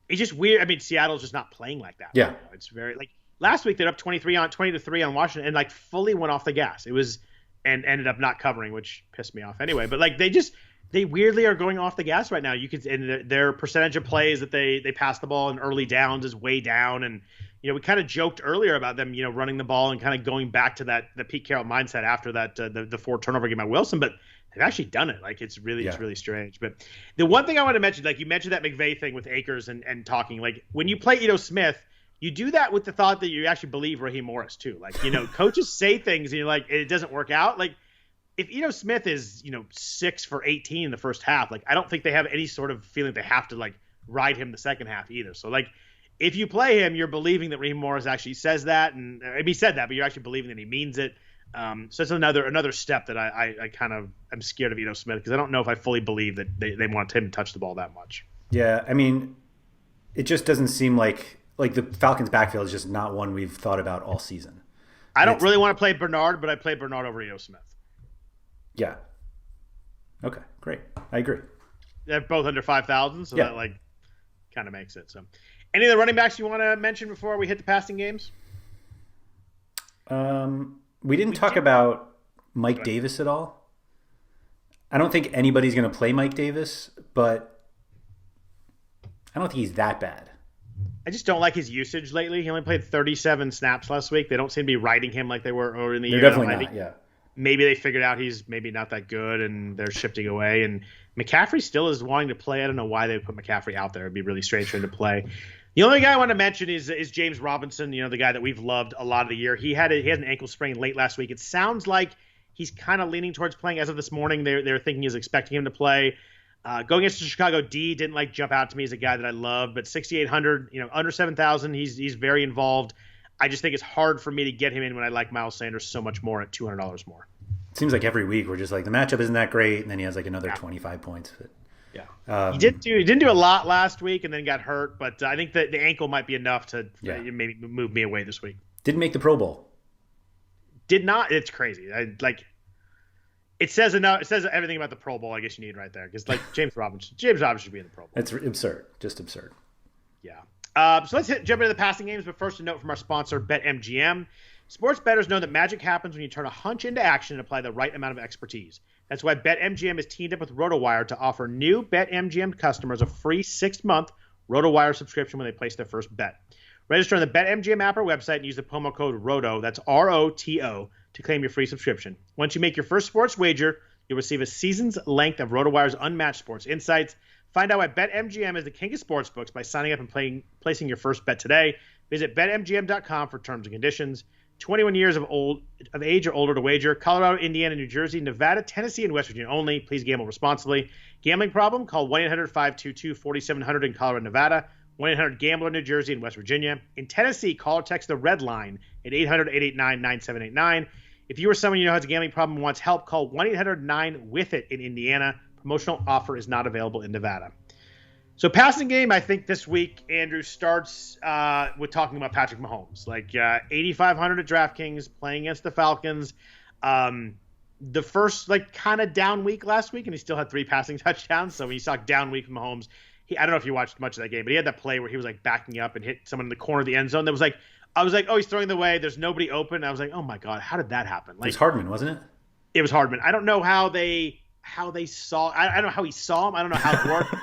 It's just weird. I mean, Seattle's just not playing like that. Yeah. Right now. It's very like last week they're up 20-3 on Washington and like fully went off the gas. It was and ended up not covering, which pissed me off anyway. But like they weirdly are going off the gas right now. And their percentage of plays that they pass the ball in early downs is way down. And we kind of joked earlier about them, running the ball and kind of going back to the Pete Carroll mindset after that the 4 turnover game by Wilson. But they've actually done it. Like it's really strange. But the one thing I want to mention, like you mentioned that McVay thing with Akers and talking, like when you play Ito Smith, you do that with the thought that you actually believe Raheem Morris too. Like coaches say things and you're like it doesn't work out. Like if Ito Smith is 6 for 18 in the first half, like I don't think they have any sort of feeling they have to like ride him the second half either. So like if you play him, you're believing that Raheem Morris actually says that, and he said that, but you're actually believing that he means it. So it's another step that I kind of am scared of Ito Smith because I don't know if I fully believe that they want him to touch the ball that much. Yeah, I mean, it just doesn't seem like the Falcons' backfield is just not one we've thought about all season. I don't really want to play Bernard, but I play Bernard over Ito Smith. Yeah. Okay, great. I agree. They're both under 5,000, so that like kind of makes it. So, any of the running backs you want to mention before we hit the passing games? We didn't talk about Mike Davis at all. I don't think anybody's going to play Mike Davis, but I don't think he's that bad. I just don't like his usage lately. He only played 37 snaps last week. They don't seem to be riding him like they were earlier in the year. They're definitely not, yeah. Maybe they figured out he's maybe not that good and they're shifting away. And McCaffrey still is wanting to play. I don't know why they put McCaffrey out there. It'd be really strange for him to play. The only guy I want to mention is James Robinson, the guy that we've loved a lot of the year. He had an ankle sprain late last week. It sounds like he's kind of leaning towards playing as of this morning. They're thinking he's expecting him to play. Going against the Chicago D didn't jump out to me as a guy that I love, but 6,800, under 7,000, he's very involved. I just think it's hard for me to get him in when I like Miles Sanders so much more at $200 more. It seems like every week we're just like the matchup isn't that great, and then he has another 25 points. But, he didn't do a lot last week, and then got hurt. But I think that the ankle might be enough to maybe move me away this week. Didn't make the Pro Bowl. Did not. It's crazy. It says enough. It says everything about the Pro Bowl. I guess you need right there because James Robinson should be in the Pro Bowl. It's absurd. Just absurd. Yeah. So let's jump into the passing games. But first, a note from our sponsor, BetMGM. Sports bettors know that magic happens when you turn a hunch into action and apply the right amount of expertise. That's why BetMGM is teamed up with RotoWire to offer new BetMGM customers a free 6-month RotoWire subscription when they place their first bet. Register on the BetMGM app or website and use the promo code ROTO, that's ROTO, to claim your free subscription. Once you make your first sports wager, you'll receive a season's length of RotoWire's unmatched sports insights. Find out why BetMGM is the king of sportsbooks by signing up and placing your first bet today. Visit BetMGM.com for terms and conditions. 21 years of age or older to wager. Colorado, Indiana, New Jersey, Nevada, Tennessee, and West Virginia only. Please gamble responsibly. Gambling problem? Call 1-800-522-4700 in Colorado, Nevada. 1-800-GAMBLER, New Jersey, and West Virginia. In Tennessee, call or text the Red Line at 800-889-9789. If you or someone you know has a gambling problem and wants help, call 1-800-9-WITH-IT in Indiana. Promotional offer is not available in Nevada. So passing game, I think this week, Andrew, starts with talking about Patrick Mahomes. 8,500 at DraftKings, playing against the Falcons. The first, kind of down week last week, and he still had 3 passing touchdowns. So when you saw down week from Mahomes, I don't know if you watched much of that game, but he had that play where he was, backing up and hit someone in the corner of the end zone. That was I was oh, he's throwing the way. There's nobody open. I was oh, my God, how did that happen? It was Hardman, wasn't it? It was Hardman. I don't know how they saw – I don't know how he saw him. I don't know how it worked.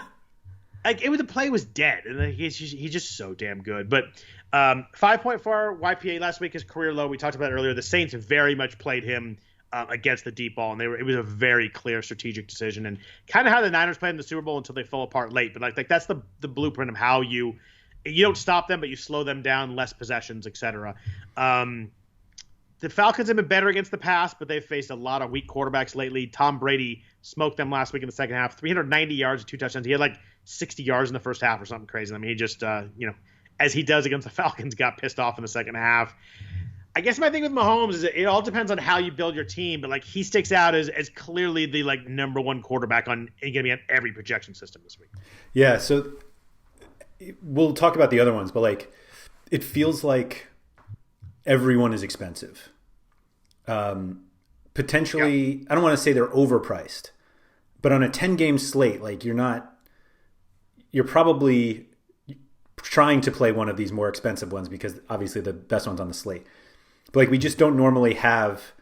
The play was dead, and he's just so damn good. But 5.4 YPA last week is career low. We talked about it earlier. The Saints very much played him against the deep ball, and it was a very clear strategic decision, and kind of how the Niners played in the Super Bowl until they fell apart late. But that's the blueprint of how you don't stop them, but you slow them down, less possessions, etc. The Falcons have been better against the pass, but they've faced a lot of weak quarterbacks lately. Tom Brady smoked them last week in the second half, 390 yards and 2 touchdowns. He had 60 yards in the first half or something crazy. I mean, he just, as he does against the Falcons, got pissed off in the second half. I guess my thing with Mahomes is it all depends on how you build your team, but he sticks out as clearly the number one quarterback going to be on every projection system this week. Yeah, so we'll talk about the other ones, but it feels like everyone is expensive. Potentially, yeah. I don't want to say they're overpriced, but on a 10-game slate, you're probably trying to play one of these more expensive ones because obviously the best one's on the slate. But we just don't normally have,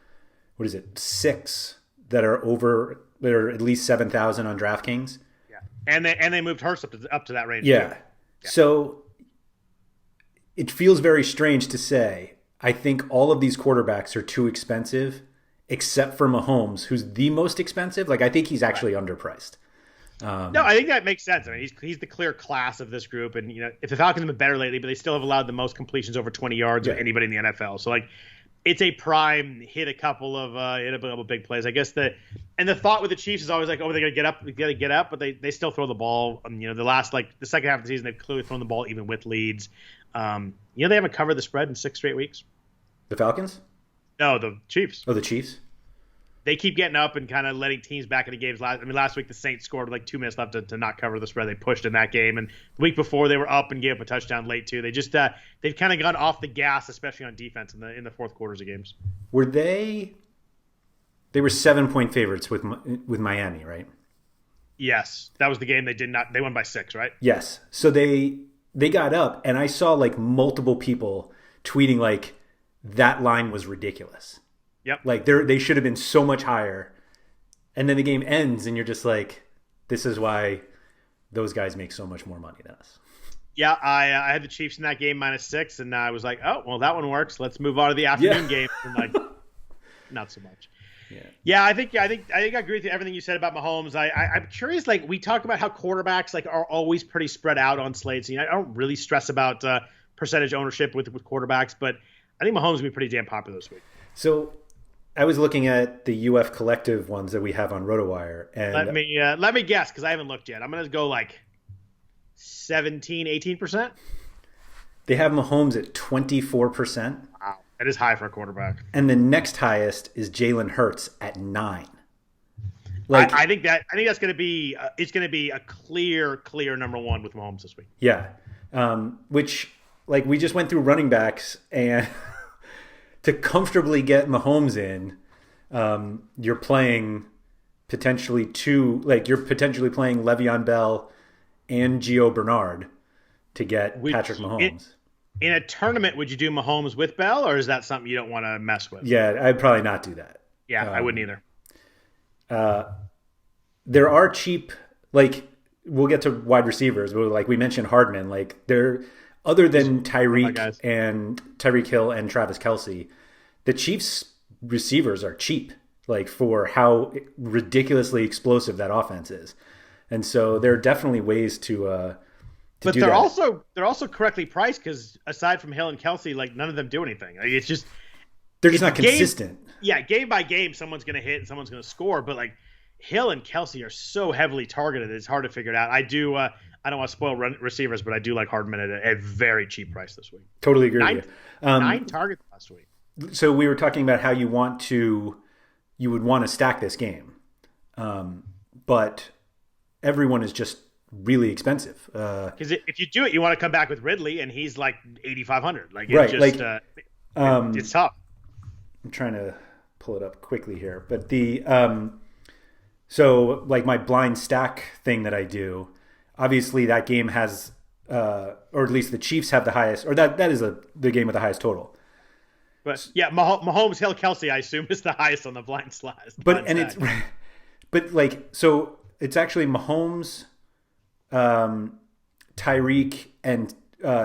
6 that are at least 7,000 on DraftKings. Yeah, and they moved Hurst up to that range. Yeah. So it feels very strange to say, I think all of these quarterbacks are too expensive, except for Mahomes, who's the most expensive. I think he's actually underpriced. No, I think that makes sense. I mean, he's the clear class of this group, and if the Falcons have been better lately, but they still have allowed the most completions over 20 yards of anybody in the NFL. So it's a prime hit a couple of big plays. I guess the thought with the Chiefs is always they're gonna get up, but they still throw the ball. The second half of the season they've clearly thrown the ball even with leads. They haven't covered the spread in 6 straight weeks. The Falcons? No, the Chiefs. Oh, the Chiefs. They keep getting up and kind of letting teams back into games. Last week the Saints scored with 2 minutes left to not cover the spread. They pushed in that game, and the week before they were up and gave up a touchdown late too. They just they've kind of gone off the gas, especially on defense in the fourth quarters of games. Were they? They were 7-point favorites with Miami, right? Yes, that was the game they did not. They won by 6, right? Yes. So they got up, and I saw multiple people tweeting that line was ridiculous. Yep. They should have been so much higher. And then the game ends and you're just this is why those guys make so much more money than us. Yeah, I had the Chiefs in that game -6, and I was oh, well, that one works. Let's move on to the afternoon game. And not so much. Yeah, I think I agree with you, everything you said about Mahomes. I'm curious, we talk about how quarterbacks are always pretty spread out on slates. I don't really stress about percentage ownership with quarterbacks, but I think Mahomes will be pretty damn popular this week. So I was looking at the UF collective ones that we have on RotoWire, and let me guess because I haven't looked yet. I'm gonna go 17-18%. They have Mahomes at 24%. Wow, that is high for a quarterback. And the next highest is Jalen Hurts at 9%. I think that's gonna be it's gonna be a clear number one with Mahomes this week. Yeah, which we just went through running backs and. To comfortably get Mahomes in, you're playing potentially you're potentially playing Le'Veon Bell and Gio Bernard to get Patrick Mahomes. In a tournament, would you do Mahomes with Bell, or is that something you don't want to mess with? Yeah, I'd probably not do that. Yeah, I wouldn't either. There are cheap, we'll get to wide receivers, but like we mentioned Hardman, like they're other than Tyreek Hill and Travis Kelce, the Chiefs receivers are cheap, like for how ridiculously explosive that offense is. And so there are definitely ways to but they're also correctly priced because aside from Hill and Kelce, like none of them do anything. Like, it's just they're just not consistent. Game by game, someone's going to hit and someone's going to score. But like Hill and Kelce are so heavily targeted, it's hard to figure it out. I do. I don't want to spoil receivers, but I do like Hardman at a very cheap price this week. Totally agree with you. 9 targets last week. So we were talking about how you would want to stack this game, but everyone is just really expensive. Because if you do it, you want to come back with Ridley, and he's like 8,500. Like, right, it's tough. I'm trying to pull it up quickly here, but so like my blind stack thing that I do, obviously that game has, or at least the Chiefs have the highest, or that is the game with the highest total. But yeah, Mahomes, Hill, Kelce, I assume is the highest on the blind stack. But like, so it's actually Mahomes, Tyreek, and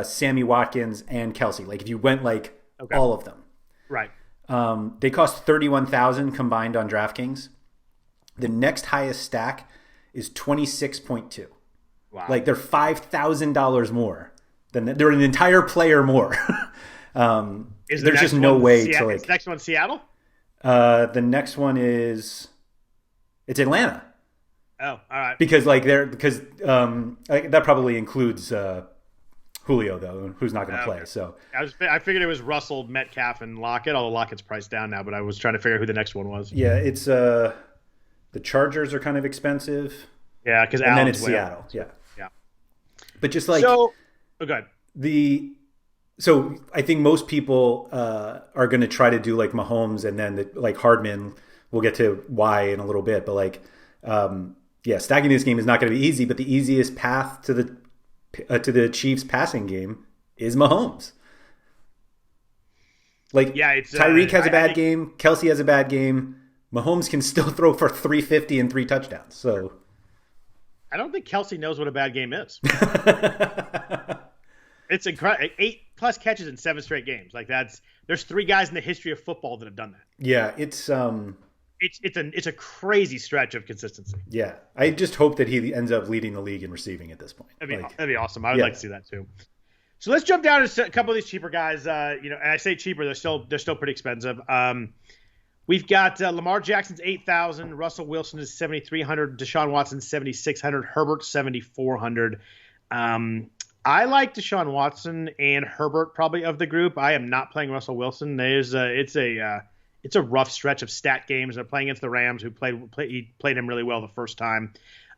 Sammy Watkins and Kelce. Like if you went all of them, right? They cost $31,000 combined on DraftKings. The next highest stack is 26.2. Wow! Like they're $5,000 more than they're an entire player more. There's just no way to like. Is the next one Seattle? The next one it's Atlanta. Oh, all right. Because that probably includes Julio though, who's not going to play. Okay. So I figured it was Russell, Metcalf, and Lockett. Although Lockett's priced down now, but I was trying to figure out who the next one was. Yeah, it's the Chargers are kind of expensive. Yeah, because then it's Seattle. Yeah. But just like good. So I think most people are going to try to do like Mahomes and then like Hardman. We'll get to why in a little bit, but like, stacking this game is not going to be easy. But the easiest path to the Chiefs passing game is Mahomes. Like, Tyreek has a bad game, Kelce has a bad game. Mahomes can still throw for 350 and 3 touchdowns. So I don't think Kelce knows what a bad game is. It's incredible. 8+ catches in 7 straight games. Like there's 3 guys in the history of football that have done that. Yeah, it's a crazy stretch of consistency. Yeah, I just hope that he ends up leading the league in receiving at this point. That'd be awesome. I would like to see that too. So let's jump down to a couple of these cheaper guys. And I say cheaper, they're still pretty expensive. We've got Lamar Jackson's 8,000, Russell Wilson is 7,300, Deshaun Watson 7,600, Herbert 7,400. I like Deshaun Watson and Herbert probably of the group. I am not playing Russell Wilson. It's a rough stretch of stat games. They're playing against the Rams, who played him really well the first time.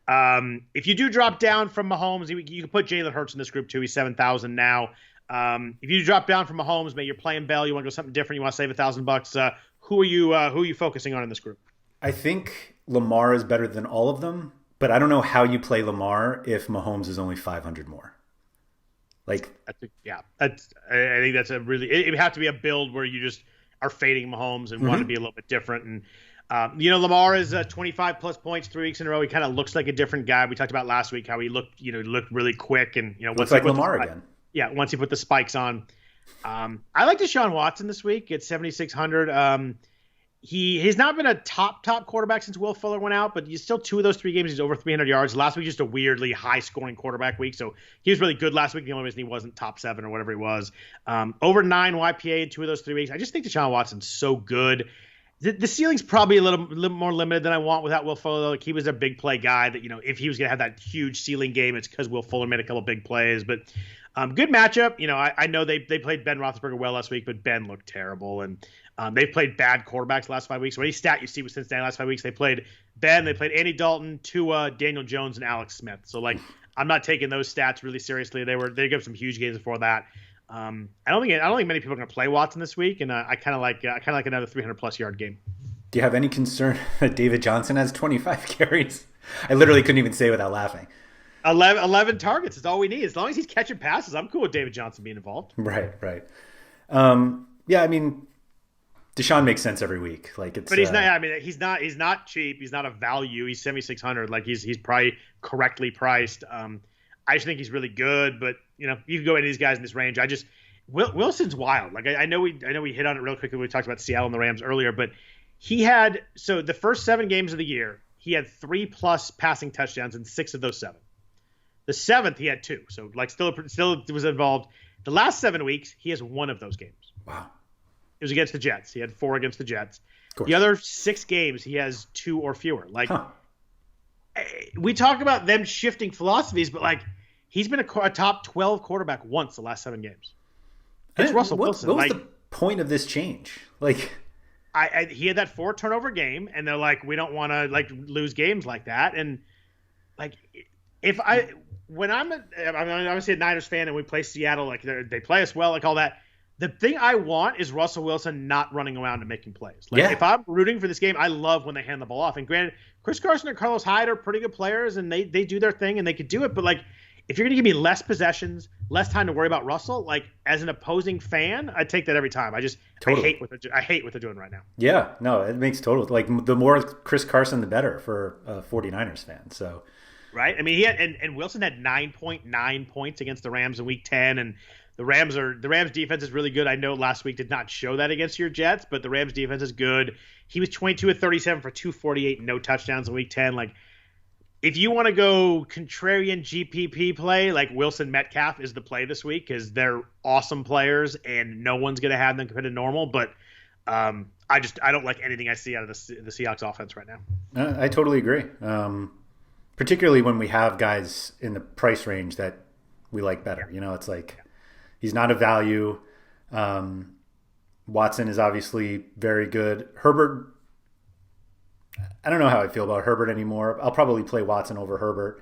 If you do drop down from Mahomes, you can put Jalen Hurts in this group too. He's 7,000 now. If you drop down from Mahomes, maybe you're playing Bell, you want to go something different, you want to save $1,000. Who are you focusing on in this group? I think Lamar is better than all of them, but I don't know how you play Lamar if Mahomes is only 500 more. Like, I think that's it would have to be a build where you just are fading Mahomes and want to be a little bit different. And Lamar is 25 plus points 3 weeks in a row. He kind of looks like a different guy. We talked about last week how he looked really quick and looks like Lamar again. Yeah, once he put the spikes on. I like Deshaun Watson this week at 7,600. He's not been a top quarterback since Will Fuller went out, but he's still 2 of those 3 games he's over 300 yards. Last week just a weirdly high scoring quarterback week, so he was really good last week. The only reason he wasn't top 7 or whatever he was. Over 9 YPA in 2 of those 3 weeks. I just think Deshaun Watson's so good. The ceiling's probably a little more limited than I want without Will Fuller. Like, he was a big play guy that, if he was going to have that huge ceiling game, it's because Will Fuller made a couple big plays. But good matchup. I know they played Ben Roethlisberger well last week, but Ben looked terrible. And they've played bad quarterbacks the last 5 weeks. So any stat you see with Cincinnati last 5 weeks, they played Ben, they played Andy Dalton, Tua, Daniel Jones, and Alex Smith. So, I'm not taking those stats really seriously. They gave some huge games before that. I don't think many people are going to play Watson this week, and I kind of like another 300+ yard game. Do you have any concern that David Johnson has 25 carries? I literally couldn't even say without laughing. 11 targets is all we need. As long as he's catching passes, I'm cool with David Johnson being involved. Right. Yeah, I mean, Deshaun makes sense every week. Like it's, but he's not. I mean, he's not cheap. He's not a value. He's 7,600. Like he's probably correctly priced. I just think he's really good. But you can go into these guys in this range. Wilson's wild. Like I know we hit on it real quickly when we talked about Seattle and the Rams earlier, but the first 7 games of the year, he had 3+ passing touchdowns in 6 of those 7. The 7th, he had 2. So like still was involved. The last 7 weeks, he has 1 of those games. Wow. It was against the Jets. He had 4 against the Jets. The other 6 games, he has 2 or fewer. Like we talk about them shifting philosophies, but like he's been a top 12 quarterback once the last 7 games. It's Russell Wilson. What was the point of this change? Like, he had that 4 turnover game, and they're like, we don't want to like lose games like that. And like, when I'm obviously a Niners fan and we play Seattle, like they play us well, like all that. The thing I want is Russell Wilson not running around and making plays. Like if I'm rooting for this game, I love when they hand the ball off. And granted, Chris Carson and Carlos Hyde are pretty good players, and they do their thing and they could do it. But like, if you're going to give me less possessions, less time to worry about Russell, like as an opposing fan, I take that every time. I hate what they're doing right now. Yeah, no, it makes total, like the more Chris Carson, the better for a 49ers fan. So, right. I mean, he had, and Wilson had 9.9 points against the Rams in week 10. And the Rams defense is really good. I know last week did not show that against your Jets, but the Rams defense is good. He was 22 of 37 for 248, no touchdowns in week 10. Like, if you want to go contrarian GPP play, like Wilson Metcalf is the play this week because they're awesome players and no one's going to have them compared to normal. But I don't like anything I see out of the Seahawks offense right now. I totally agree. Particularly when we have guys in the price range that we like better. It's like he's not a value. Watson is obviously very good. Herbert, I don't know how I feel about Herbert anymore. I'll probably play Watson over Herbert.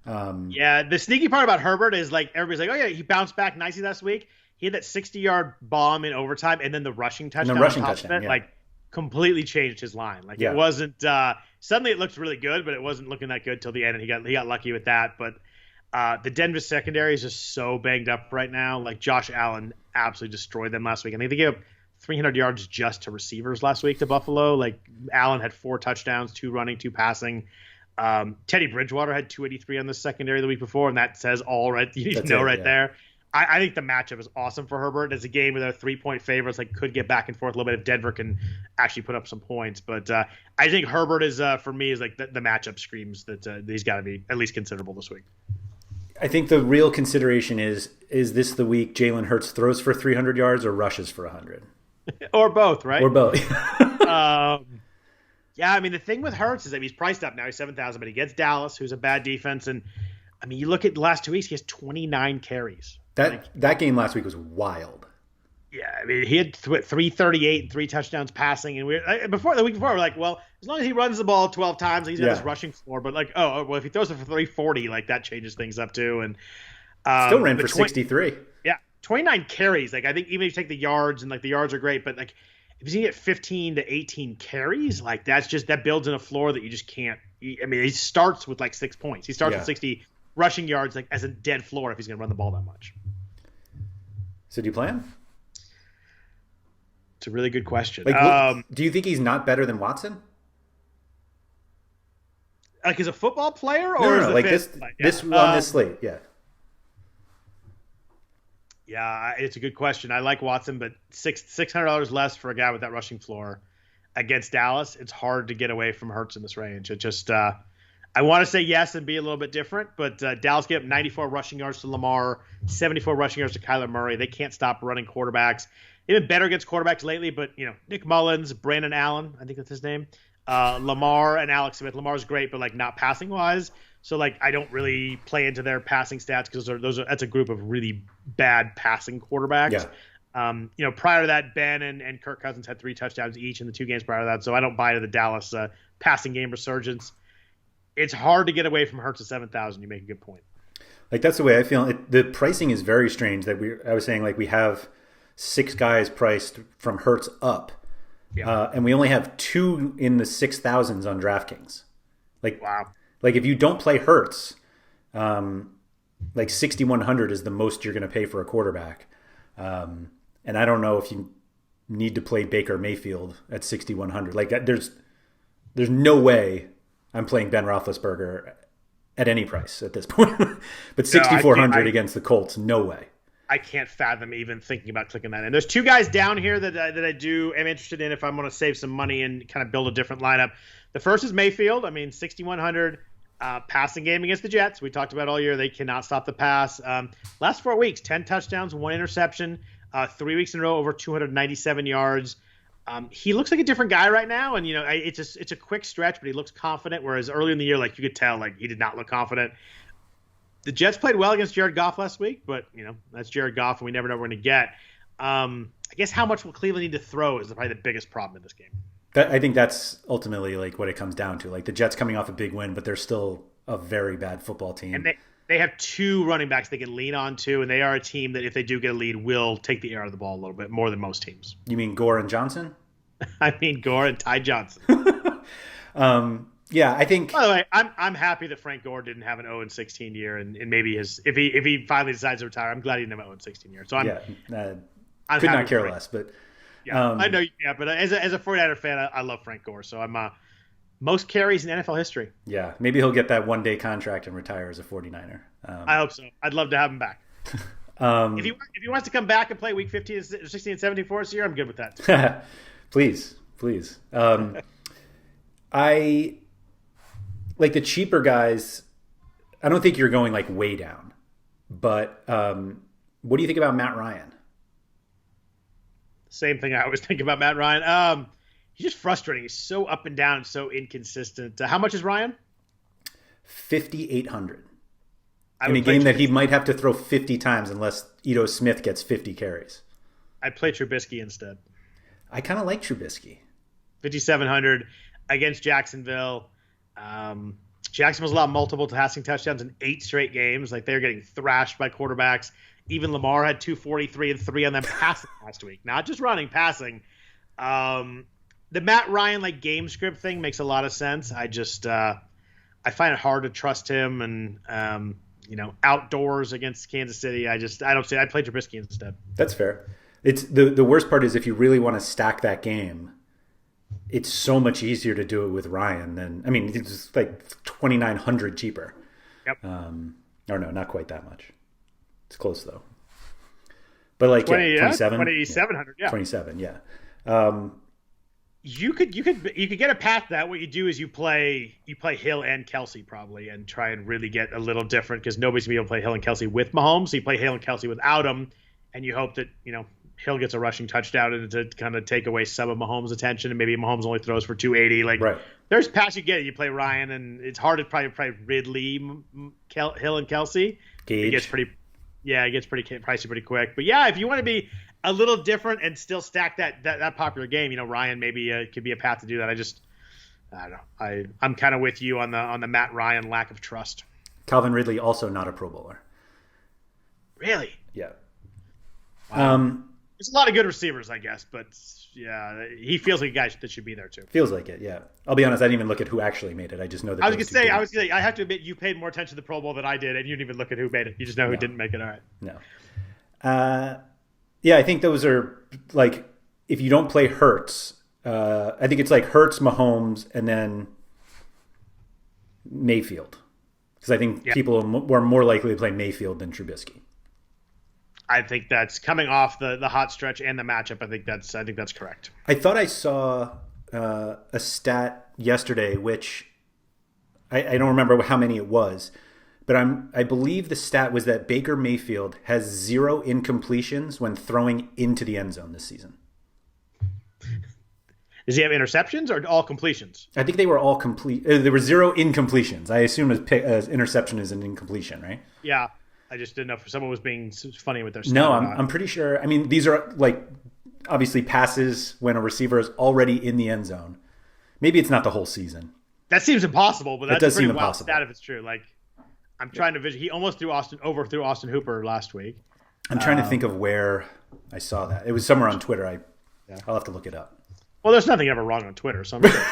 The sneaky part about Herbert is like everybody's like, oh yeah, he bounced back nicely last week. He had that 60-yard bomb in overtime, and then the rushing touchdown. Like completely changed his line. Like it wasn't. Suddenly it looked really good, but it wasn't looking that good till the end, and he got lucky with that. But the Denver secondary is just so banged up right now. Like Josh Allen absolutely destroyed them last week, and they gave up 300 yards just to receivers last week to Buffalo. Like Allen had 4 touchdowns, 2 running, 2 passing. Teddy Bridgewater had 283 on the secondary the week before, and that says all right. You need to know there. I think the matchup is awesome for Herbert. It's a game where they're 3-point favorites, like could get back and forth a little bit if Denver can actually put up some points. But I think Herbert is for me is like the matchup screams that he's got to be at least considerable this week. I think the real consideration is this the week Jalen Hurts throws for 300 yards or rushes for 100? Or both, right? Or both. I mean, the thing with Hurts is that he's priced up now. He's 7,000, but he gets Dallas, who's a bad defense. And, I mean, you look at the last 2 weeks, he has 29 carries. That game last week was wild. Yeah, I mean, he had 338 and 3 touchdowns passing. And the week before, we're like, well, as long as he runs the ball 12 times, he's got his rushing floor. But, like, well, if he throws it for 340, like, that changes things up, too. And still ran for 63. Yeah, 29 carries. Like, I think even if you take the yards, and, like, the yards are great, but, like, if you get 15 to 18 carries, like, that builds in a floor that you just can't. I mean, he starts with, like, 6 points. He starts with 60 rushing yards, like, as a dead floor if he's going to run the ball that much. So do you play him? It's a really good question. Like, do you think he's not better than Watson? Like as a football player, or no, like this on this slate, yeah. Yeah, it's a good question. I like Watson, but $600 less for a guy with that rushing floor against Dallas. It's hard to get away from Hurts in this range. It just, I want to say yes and be a little bit different, but Dallas gave up 94 rushing yards to Lamar, 74 rushing yards to Kyler Murray. They can't stop running quarterbacks. They've been better against quarterbacks lately, but Nick Mullins, Brandon Allen, I think that's his name, Lamar and Alex Smith. Lamar's great, but like not passing wise. So like I don't really play into their passing stats because that's a group of really bad passing quarterbacks. Yeah. Prior to that, Ben and Kirk Cousins had 3 touchdowns each in the 2 games prior to that. So I don't buy into the Dallas passing game resurgence. It's hard to get away from Hurts at 7,000. You make a good point. Like that's the way I feel. The pricing is very strange. That I was saying like we have 6 guys priced from Hurts up, and we only have 2 in the 6,000s on DraftKings. Like wow. Like if you don't play Hurts, like 6,100 is the most you're going to pay for a quarterback. And I don't know if need to play Baker Mayfield at 6,100. Like there's no way I'm playing Ben Roethlisberger at any price at this point. But 6,400 against the Colts, no way. I can't fathom even thinking about clicking that in. There's two guys down here that I am interested in if I'm going to save some money and kind of build a different lineup. The first is Mayfield. I mean, 6,100 passing game against the Jets. We talked about all year. They cannot stop the pass. Last 4 weeks, 10 touchdowns, 1 interception, 3 weeks in a row, over 297 yards. He looks like a different guy right now. And, it's a quick stretch, but he looks confident. Whereas earlier in the year, like you could tell, like he did not look confident. The Jets played well against Jared Goff last week, but, that's Jared Goff, and we never know what we're going to get. I guess how much will Cleveland need to throw is probably the biggest problem in this game. I think that's ultimately like what it comes down to. Like the Jets coming off a big win, but they're still a very bad football team. And they have 2 running backs they can lean on to, and they are a team that if they do get a lead will take the air out of the ball a little bit more than most teams. You mean Gore and Johnson? I mean Gore and Ty Johnson. Yeah, I think. By the way, I'm happy that Frank Gore didn't have an 0-16 year, and maybe if he finally decides to retire, I'm glad he didn't have an 0-16 year. So I could not care less, but yeah, I know. Yeah, but as a 49er fan, I love Frank Gore. So I'm most carries in NFL history. Yeah, maybe he'll get that 1-day contract and retire as a 49er. I hope so. I'd love to have him back. If he wants to come back and play week 15, 16, and 17 for us here, I'm good with that. Please. I like the cheaper guys. I don't think you're going like way down, but what do you think about Matt Ryan? Same thing I always think about Matt Ryan. He's just frustrating. He's so up and down and so inconsistent. How much is Ryan? 5,800. In a game that he might have to throw 50 times unless Ito Smith gets 50 carries. I'd play Trubisky instead. I kind of like Trubisky. 5,700 against Jacksonville. Jacksonville's allowed multiple passing touchdowns in 8 straight games. Like they're getting thrashed by quarterbacks. Even Lamar had 243 and 3 on them passing last week. Not just running, passing. The Matt Ryan like game script thing makes a lot of sense. I just I find it hard to trust him, and outdoors against Kansas City. I don't see. I'd play Trubisky instead. That's fair. It's the worst part is if you really want to stack that game, it's so much easier to do it with Ryan than it's like 2,900 cheaper. Yep. Or no, not quite that much. It's close though. But like 27, 2,700. Yeah. 27. Yeah. You could get a path that what you do is you play Hill and Kelsey probably and try and really get a little different because nobody's gonna be able to play Hill and Kelsey with Mahomes. So you play Hill and Kelsey without them, and you hope that Hill gets a rushing touchdown and to kind of take away some of Mahomes' attention, and maybe Mahomes only throws for 280. Like right. There's paths you get. You play Ryan, and it's hard to probably Ridley, Hill and Kelsey. Gage. It gets pretty pricey pretty quick. But yeah, if you want to be a little different and still stack that popular game, Ryan maybe could be a path to do that. I don't know. I'm kind of with you on the Matt Ryan lack of trust. Calvin Ridley also not a Pro Bowler. Really? Yeah. Wow. There's a lot of good receivers, I guess, but yeah, he feels like a guy that should be there too. Feels like it, yeah. I'll be honest, I didn't even look at who actually made it. I just know that. I was gonna say, I have to admit, you paid more attention to the Pro Bowl than I did, and you didn't even look at who made it. You just know who didn't make it. All right. No. Yeah, I think those are like if you don't play Hurts, I think it's like Hurts, Mahomes, and then Mayfield, because I think people are more likely to play Mayfield than Trubisky. I think that's coming off the hot stretch and the matchup. I think that's correct. I thought I saw a stat yesterday, which I don't remember how many it was, but I believe the stat was that Baker Mayfield has 0 incompletions when throwing into the end zone this season. Does he have interceptions or all completions? I think they were all complete. There were 0 incompletions. I assume interception is an incompletion, right? Yeah. I just didn't know if someone was being funny with their stuff. No, I'm pretty sure. I mean, these are like obviously passes when a receiver is already in the end zone. Maybe it's not the whole season. That seems impossible, but that's a pretty wild impossible. Stat if it's true. Like, I'm trying to vision. He almost overthrew Austin Hooper last week. I'm trying to think of where I saw that. It was somewhere on Twitter. I'll have to look it up. Well, there's nothing ever wrong on Twitter, so I'm sure.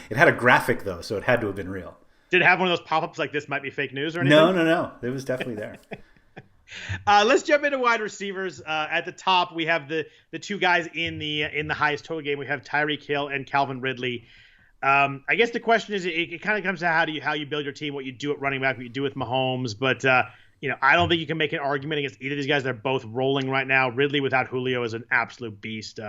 It had a graphic though, so it had to have been real. Did it have one of those pop-ups like this might be fake news or anything? No. It was definitely there. Let's jump into wide receivers. At the top, we have the two guys in the highest total game. We have Tyreek Hill and Calvin Ridley. I guess the question is, it kind of comes to how you build your team, what you do at running back, what you do with Mahomes. But I don't think you can make an argument against either of these guys. They're both rolling right now. Ridley without Julio is an absolute beast.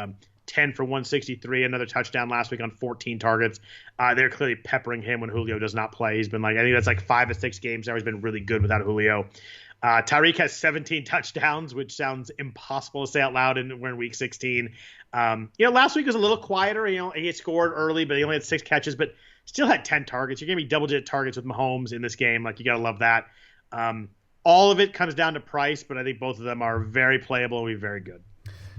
10 for 163, another touchdown last week on 14 targets. They're clearly peppering him when Julio does not play. He's been I think that's 5 to 6 games now. He's been really good without Julio. Tyreek has 17 touchdowns, which sounds impossible to say out loud, and we're in week 16. Last week was a little quieter. He scored early, but he only had 6 catches, but still had 10 targets. You're going to be double-digit targets with Mahomes in this game. You got to love that. All of it comes down to price, but I think both of them are very playable and will be very good.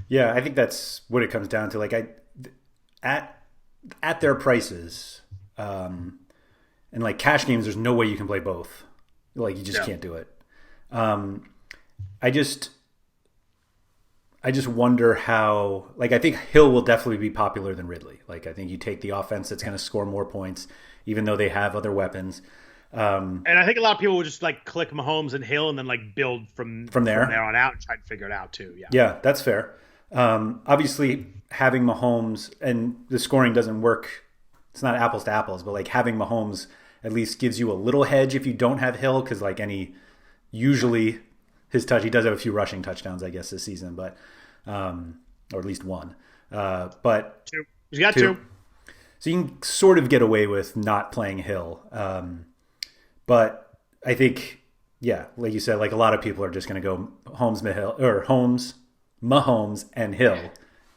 Yeah, I think that's what it comes down to. At their prices, and cash games, there's no way you can play both. You just can't do it. I just wonder how. I think Hill will definitely be popular than Ridley. I think you take the offense that's going to score more points, even though they have other weapons. And I think a lot of people will just click Mahomes and Hill and then build from there on out and try to figure it out too. Yeah, that's fair. Obviously, having Mahomes and the scoring doesn't work. It's not apples to apples, but having Mahomes at least gives you a little hedge if you don't have Hill, because usually he does have a few rushing touchdowns, I guess, this season, but or at least one. But 2. He's got 2. So you can sort of get away with not playing Hill. But I think, like you said, a lot of people are just going to go Mahomes and Hill,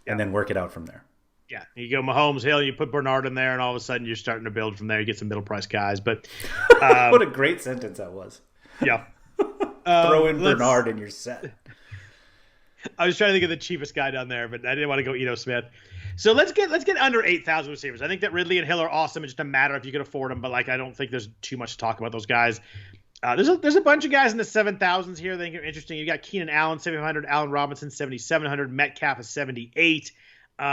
and then work it out from there. Yeah, you go Mahomes, Hill, you put Bernard in there, and all of a sudden you're starting to build from there. You get some middle price guys. But what a great sentence that was. Yeah. Throw in Bernard in your set. I was trying to think of the cheapest guy down there, but I didn't want to go Eno Smith. So let's get under 8,000 receivers. I think that Ridley and Hill are awesome. It's just a matter if you can afford them, but I don't think there's too much to talk about those guys. There's a bunch of guys in the 7,000s here that I think are interesting. You got Keenan Allen 7,500, Allen Robinson 7,700, Metcalf is 78. Do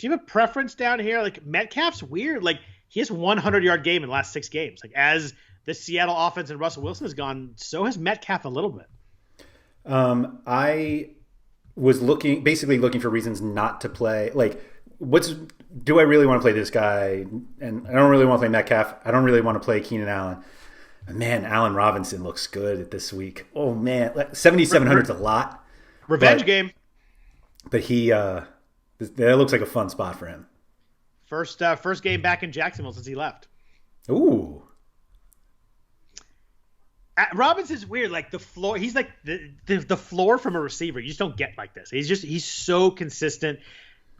you have a preference down here? Metcalf's weird. He has 100-yard game in the last 6 games. As the Seattle offense and Russell Wilson has gone, so has Metcalf a little bit. I was basically looking for reasons not to play. Do I really want to play this guy? And I don't really want to play Metcalf. I don't really want to play Keenan Allen. Man, Allen Robinson looks good this week. Oh man, 7,700 is a lot. Revenge game. But that looks like a fun spot for him. First game back in Jacksonville since he left. Ooh. Robinson's weird. The floor, he's the floor from a receiver. You just don't get like this. He's so consistent.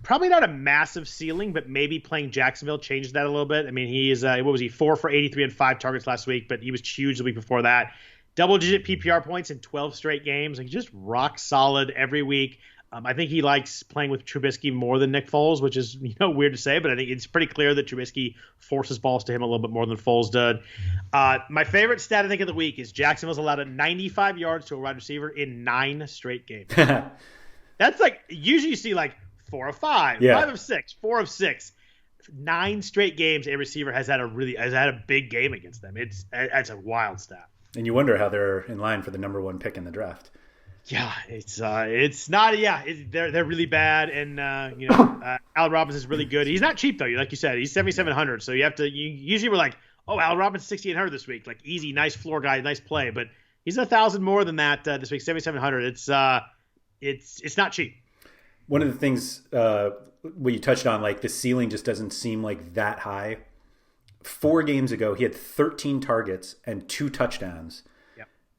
Probably not a massive ceiling, but maybe playing Jacksonville changed that a little bit. I mean, he is, 4 for 83 and 5 targets last week, but he was huge the week before that. Double-digit PPR points in 12 straight games. Just rock solid every week. I think he likes playing with Trubisky more than Nick Foles, which is weird to say, but I think it's pretty clear that Trubisky forces balls to him a little bit more than Foles did. My favorite stat I think of the week is Jacksonville's allowed 95 yards to a wide receiver in 9 straight games. That's usually you see 4 of 5, 5 of 6, 4 of 6. 9 straight games a receiver has had a big game against them. It's a wild stat. And you wonder how they're in line for the number 1 pick in the draft. Yeah, it's not. Yeah, they're really bad, and Allen Robinson's really good. He's not cheap though. Like you said, he's 7,700. So you usually we're Allen Robinson's 6,800 this week. Easy, nice floor guy, nice play, but he's 1,000 more than that this week. 7,700. It's not cheap. One of the things what you touched on, the ceiling just doesn't seem that high. 4 games ago, he had 13 targets and 2 touchdowns,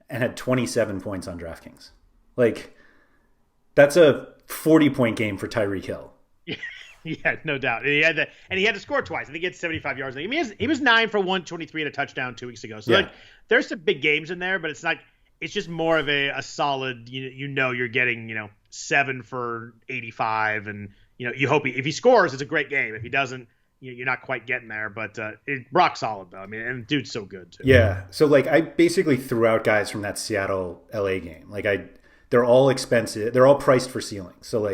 and had 27 points on DraftKings. That's a 40-point game for Tyreek Hill. Yeah, no doubt. And he had to score twice. I think he had 75 yards. I mean, he was 9 for 123 and a touchdown 2 weeks ago. So there's some big games in there, but it's not. It's just more of a solid. You're getting 7 for 85, and you hope if he scores, it's a great game. If he doesn't, you're not quite getting there. But rock solid though. I mean, and dude's so good too. Yeah. So I basically threw out guys from that Seattle LA game. They're all expensive. They're all priced for ceiling. So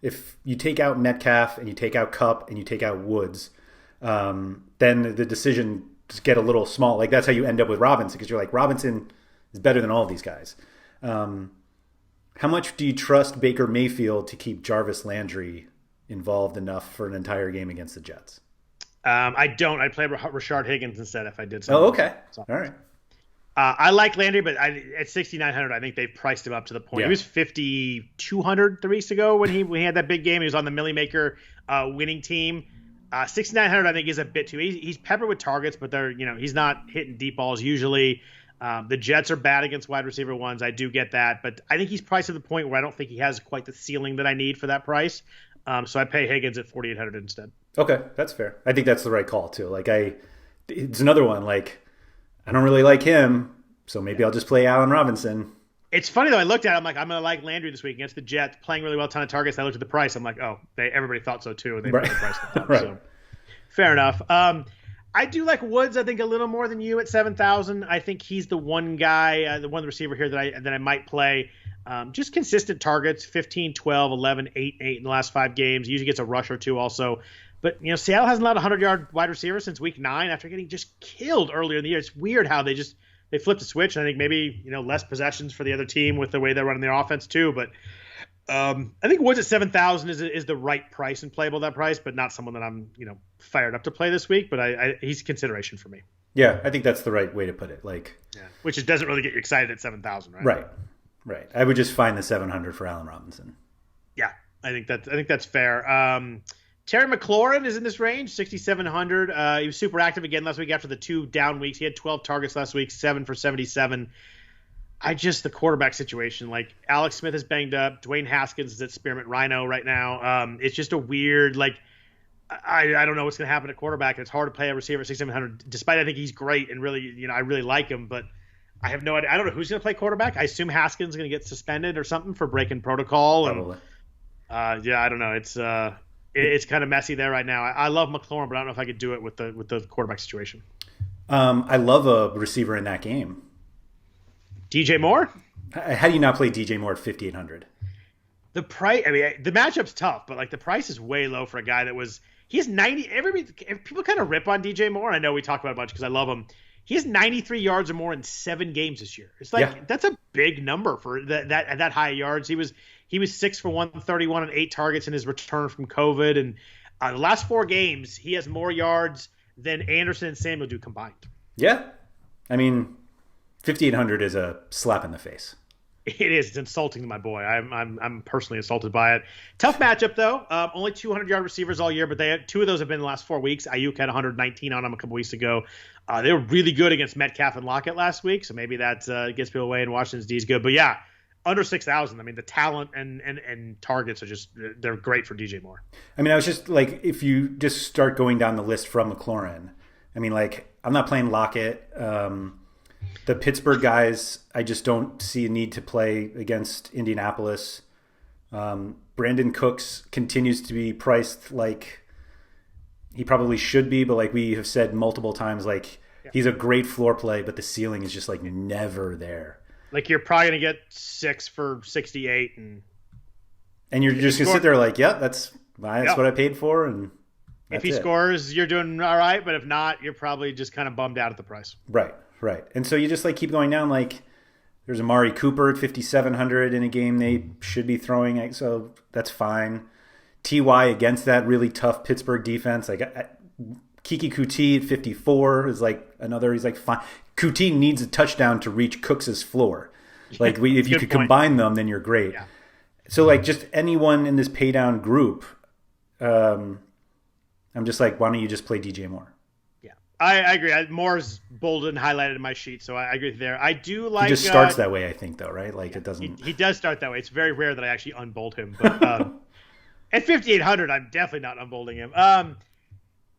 if you take out Metcalf and you take out Kupp and you take out Woods, then the decision just get a little small. That's how you end up with Robinson, because you're Robinson is better than all of these guys. How much do you trust Baker Mayfield to keep Jarvis Landry involved enough for an entire game against the Jets? I don't. I'd play Rashard Higgins instead if I did something. Oh, okay. All right. I like Landry, but at 6,900, I think they've priced him up to the point. He was 5,200 3 weeks ago when he had that big game. He was on the Millie Maker winning team. 6,900, I think, is a bit too. He's peppered with targets, but he's not hitting deep balls usually. The Jets are bad against wide receiver ones. I do get that, but I think he's priced to the point where I don't think he has quite the ceiling that I need for that price. So I pay Higgins at 4,800 instead. Okay, that's fair. I think that's the right call too. It's another one. I don't really like him, so maybe I'll just play Allen Robinson. It's funny though. I looked at it. I'm like, I'm going to like Landry this week against the Jets, playing really well, ton of targets. I looked at the price. I'm like, oh, everybody thought so too. And they right. priced it up. Right. So, fair enough. I do like Woods, I think, a little more than you at 7,000. I think he's the one guy, the one receiver here that I might play. Just consistent targets, 15, 12, 11, 8, 8 in the last 5 games. He usually gets a rush or two also. But, Seattle hasn't allowed a 100-yard wide receiver since week 9 after getting just killed earlier in the year. It's weird how they flipped the switch. And I think maybe, less possessions for the other team with the way they're running their offense too. But I think Woods at 7,000 is the right price and playable that price, but not someone that I'm, fired up to play this week. But he's a consideration for me. Yeah, I think that's the right way to put it. Which doesn't really get you excited at 7,000, right? Right. I would just find the 700 for Allen Robinson. Yeah, I think that's fair. Terry McLaurin is in this range, 6,700. He was super active again last week after the 2 down weeks. He had 12 targets last week, 7 for 77. The quarterback situation, Alex Smith is banged up. Dwayne Haskins is at Spearmint Rhino right now. It's just a weird, I don't know what's going to happen at quarterback. It's hard to play a receiver at 6,700, despite I think he's great and really, I really like him, but I have no idea. I don't know who's going to play quarterback. I assume Haskins is going to get suspended or something for breaking protocol. Probably. And, I don't know. It's kind of messy there right now. I love McLaurin, but I don't know if I could do it with the quarterback situation. I love a receiver in that game. DJ Moore? How do you not play DJ Moore at 5,800? The price, the matchup's tough, but the price is way low for a guy he's 90. People kind of rip on DJ Moore. I know we talk about it a bunch because I love him. He has 93 yards or more in 7 games this year. It's that's a big number for that high yards. He was 6 for 131 on 8 targets in his return from COVID, and the last 4 games he has more yards than Anderson and Samuel do combined. Yeah, 5,800 is a slap in the face. It is. It's insulting to my boy. I'm personally insulted by it. Tough matchup though. Only 200-yard receivers all year, but 2 of those have been in the last 4 weeks. Ayuk had 119 on him a couple weeks ago. They were really good against Metcalf and Lockett last week, so maybe that gets people away. And Washington's D is good, but yeah, under 6,000. The talent and targets are they're great for DJ Moore. I was just if you just start going down the list from McLaurin, I'm not playing Lockett. The Pittsburgh guys, I just don't see a need to play against Indianapolis. Brandon Cooks continues to be priced like he probably should be, but we have said multiple times, he's a great floor play, but the ceiling is just never there. You're probably going to get 6 for 68. And you're just going to sit there that's what I paid for. And if he scores, you're doing all right, but if not, you're probably just kind of bummed out at the price. Right. And so you just keep going down. There's Amari Cooper at 5,700 in a game they should be throwing, so that's fine. Ty against that really tough Pittsburgh defense, Kiki Kuti at 54 is another. He's fine. Kuti needs a touchdown to reach Cooks's floor. If you could combine them, then you're great. Yeah. So just anyone in this pay down group, I'm just why don't you just play DJ Moore? I agree. Moore's bolded and highlighted in my sheet, so I agree there. I do like. He just starts that way, I think, though, right? It doesn't. He does start that way. It's very rare that I actually unbold him, but at 5,800, I'm definitely not unbolding him.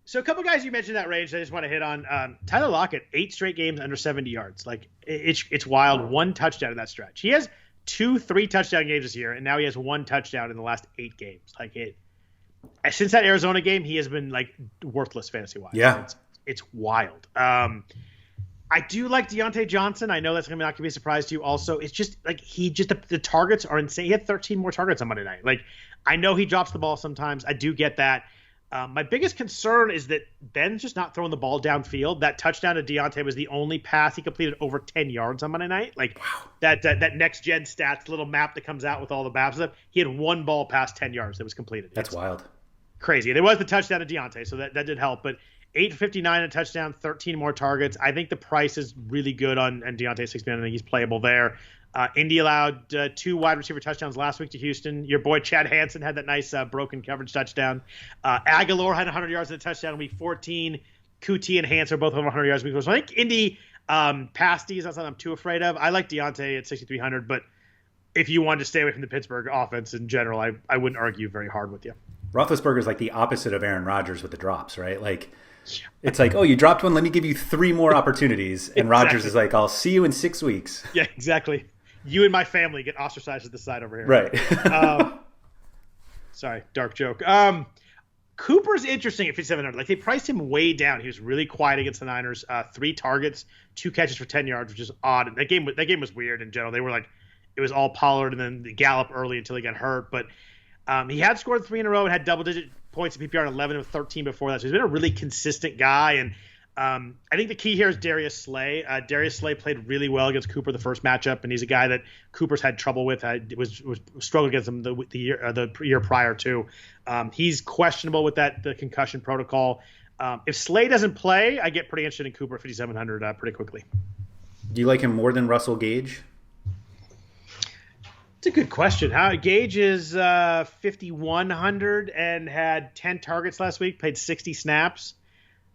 So a couple guys you mentioned that range, I just want to hit on. Tyler Lockett, 8 straight games under 70 yards. It's wild. 1 touchdown in that stretch. He has 2 3-touchdown games this year, and now he has 1 touchdown in the last 8 games. Since that Arizona game, he has been worthless fantasy wise. Yeah. It's wild. I do like Deontay Johnson. I know that's not going to be a surprise to you also. It's just the targets are insane. He had 13 more targets on Monday night. I know he drops the ball sometimes. I do get that. My biggest concern is that Ben's just not throwing the ball downfield. That touchdown to Deontay was the only pass he completed over 10 yards on Monday night. Like, wow. That next gen stats little map that comes out with all the maps stuff, he had one ball past 10 yards that was completed. That's wild. Crazy. There was the touchdown to Deontay, so that did help. But 859 a touchdown, 13 more targets. I think the price is really good on Deontay 6-man. I think he's playable there. Indy allowed 2 wide receiver touchdowns last week to Houston. Your boy Chad Hansen had that nice broken coverage touchdown. Aguilar had 100 yards in a touchdown in week 14. Kuti and Hansen are both over 100 yards in week 14. So I think Indy past these, that's something I'm too afraid of. I like Deontay at 6,300, but if you wanted to stay away from the Pittsburgh offense in general, I wouldn't argue very hard with you. Roethlisberger is like the opposite of Aaron Rodgers with the drops, right? Like, it's like, oh, you dropped one, let me give you 3 more opportunities. And exactly. Rodgers is like, I'll see you in 6 weeks. Yeah, exactly. You and my family get ostracized at the side over here. Right. Sorry, dark joke. Cooper's interesting at 5,700. Like, they priced him way down. He was really quiet against the Niners. 3 targets, 2 catches for 10 yards, which is odd. That game was weird in general. They were like, it was all Pollard and then the Gallup early until he got hurt. But he had scored 3 in a row and had double-digit points in PPR, 11 of 13 before that. So he's been a really consistent guy. And I think the key here is Darius Slay. Darius Slay played really well against Cooper the first matchup, and he's a guy that Cooper's had trouble with. Was struggled against him the year prior to. He's questionable with the concussion protocol. If Slay doesn't play, I get pretty interested in Cooper 5,700 pretty quickly. Do you like him more than Russell Gage? It's a good question. Gage is 5,100 and had 10 targets last week, played 60 snaps.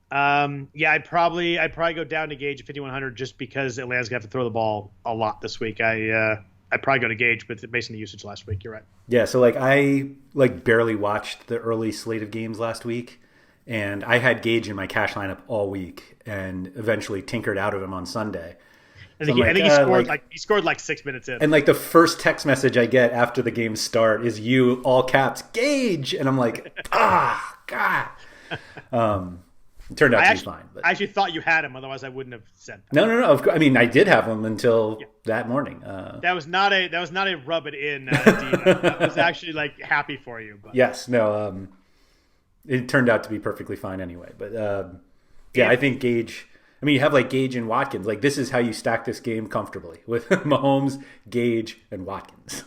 I'd probably go down to Gage at 5,100 just because Atlanta's gonna have to throw the ball a lot this week. I'd probably go to Gage, but based on the usage last week, you're right. Yeah, so I barely watched the early slate of games last week, and I had Gage in my cash lineup all week, and eventually tinkered out of him on Sunday. I think he scored like 6 minutes in. And the first text message I get after the game start is you, all caps, Gage, and I'm like, God. It turned out to be fine. But. I actually thought you had him, otherwise I wouldn't have said that. No. I mean, I did have him until that morning. That was not a rub it in. That was actually happy for you. But. Yes, no. It turned out to be perfectly fine anyway. But I think Gage. I mean, you have Gage and Watkins. This is how you stack this game comfortably with Mahomes, Gage, and Watkins.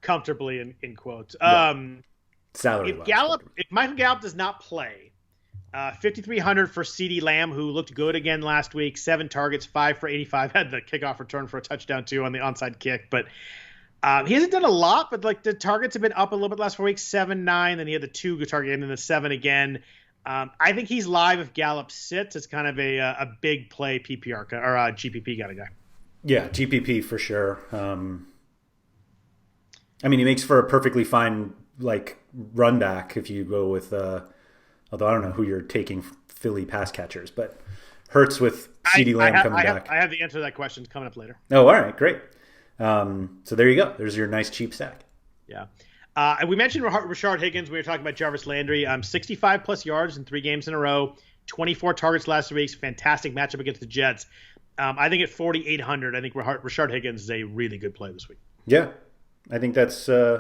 Comfortably in quotes. Salary. If Michael Gallup does not play. 5,300 for CeeDee Lamb, who looked good again last week. 7 targets, 5 for 85. Had the kickoff return for a touchdown too on the onside kick. But he hasn't done a lot. But the targets have been up a little bit last 4 weeks. 7, 9. Then he had the 2 good target, and then the 7 again. I think he's live if Gallup sits. It's kind of a big play PPR or GPP kind of guy. Yeah, GPP for sure. I mean, he makes for a perfectly fine run back if you go with. Although I don't know who you're taking Philly pass catchers, but Hurts with CeeDee Lamb coming back. I have the answer to that question coming up later. Oh, all right, great. So there you go. There's your nice cheap stack. Yeah. We mentioned Rashard Higgins. We were talking about Jarvis Landry. 65 plus yards in 3 games in a row, 24 targets last 3 weeks. Fantastic matchup against the Jets. I think at 4,800, I think Rashard Higgins is a really good play this week. Yeah, I think that's. I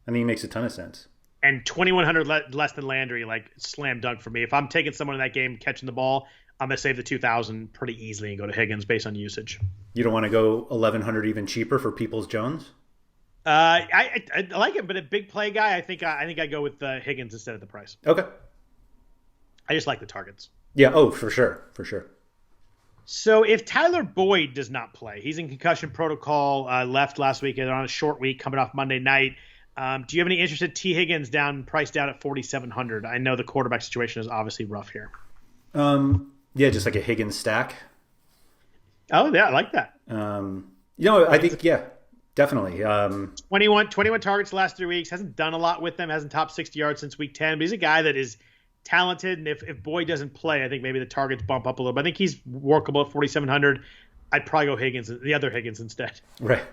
think it makes a ton of sense. And 2,100 less than Landry, slam dunk for me. If I'm taking someone in that game catching the ball, I'm going to save the 2,000 pretty easily and go to Higgins based on usage. You don't want to go 1,100 even cheaper for Peoples-Jones? I like him, but a big play guy, I think I go with Higgins instead of the price. Okay. I just like the targets. Yeah, for sure. So if Tyler Boyd does not play, he's in concussion protocol, left last week and on a short week coming off Monday night. Do you have any interest in T. Higgins priced down at 4,700? I know the quarterback situation is obviously rough here. Yeah, just like a Higgins stack. Oh, yeah, I like that. I think, definitely. 21 targets the last 3 weeks. Hasn't done a lot with them. Hasn't topped 60 yards since week 10. But he's a guy that is talented. And if Boyd doesn't play, I think maybe the targets bump up a little. But I think he's workable at 4,700. I'd probably go the other Higgins instead. Right.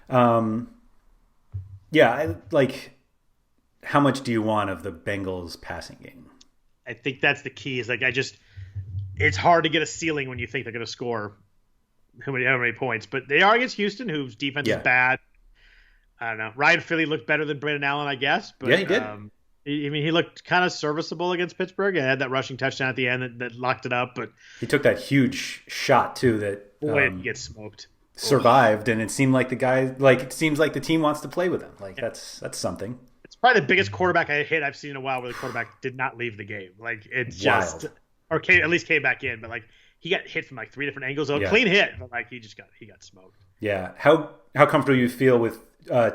How much do you want of the Bengals passing game? I think that's the key. Is it's hard to get a ceiling when you think they're going to score how many points. But they are against Houston, whose defense is bad. I don't know. Ryan Philly looked better than Brandon Allen, I guess. But, yeah, he did. He looked kind of serviceable against Pittsburgh and had that rushing touchdown at the end that locked it up. But he took that huge shot too that he gets smoked. Survived, and it seemed like it seems like the team wants to play with him. Like that's something. It's probably the biggest quarterback I've seen in a while where the quarterback did not leave the game. Like it's just Wild. Or at least came back in, but like he got hit from like 3 different angles. So a clean hit, but like he got smoked. Yeah. How comfortable you feel with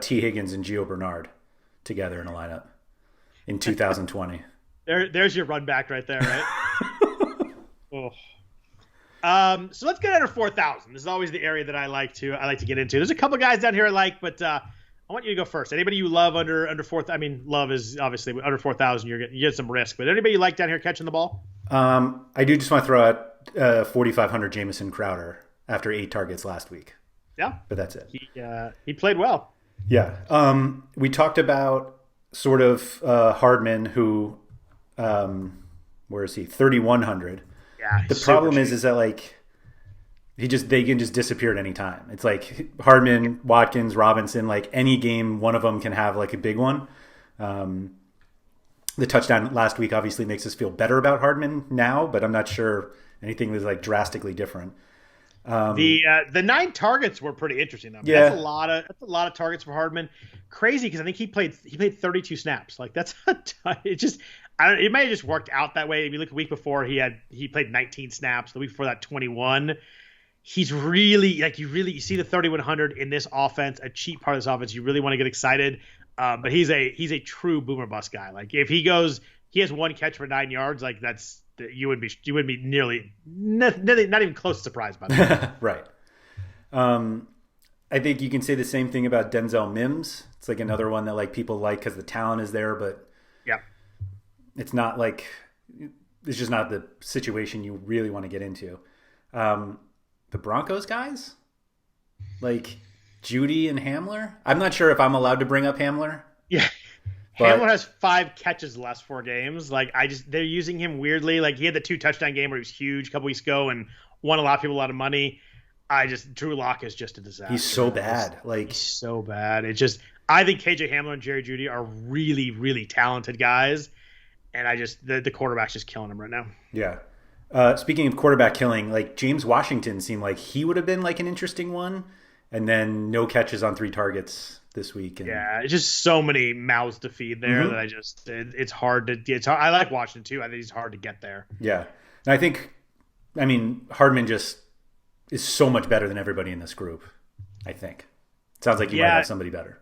T. Higgins and Gio Bernard together in a lineup in 2020? There's your run back right there, right? Oh. So let's get under 4,000. This is always the area that I like to get into. There's a couple guys down here I like, but I want you to go first. Anybody you love under 4,000? I mean, love is obviously under 4,000. You get some risk, but anybody you like down here catching the ball? I do just want to throw out 4,500 Jamison Crowder after 8 targets last week. Yeah, but that's it. He played well. Yeah. We talked about sort of Hardman, who where is he? 3,100. Yeah, the problem is that like they can just disappear at any time. It's like Hardman, Watkins, Robinson, like any game, one of them can have like a big one. The touchdown last week obviously makes us feel better about Hardman now, but I'm not sure anything was like drastically different. The 9 targets were pretty interesting though. Yeah. That's a lot of targets for Hardman. Crazy because I think he played 32 snaps. Like that's it may have just worked out that way. If you look the week before, he played 19 snaps. The week before that, 21. He's really like you see the 3,100 in this offense, a cheap part of this offense. You really want to get excited. But he's a true boomer bust guy. Like if he has 1 catch for 9 yards, like you would be nearly not even close to surprised by that. Right. I think you can say the same thing about Denzel Mims. It's like another one that like people like because the talent is there, but yeah, it's not like it's just not the situation you really want to get into. The Broncos guys, like Judy and Hamler. I'm not sure if I'm allowed to bring up Hamler. Yeah. Hamler has 5 catches the last 4 games. Like they're using him weirdly. Like he had the 2 touchdown game where he was huge a couple weeks ago and won a lot of people a lot of money. Drew Lock is just a disaster. He's so bad. He's so bad. I think KJ Hamler and Jerry Jeudy are really, really talented guys. And the quarterback's just killing him right now. Yeah. Speaking of quarterback killing, like James Washington seemed like he would have been like an interesting one. And then no catches on 3 targets this week. And yeah, it's just so many mouths to feed there that it's hard to. I like Washington too. I think he's hard to get there. Yeah, and I mean, Hardman just is so much better than everybody in this group. I think sounds like you might have somebody better.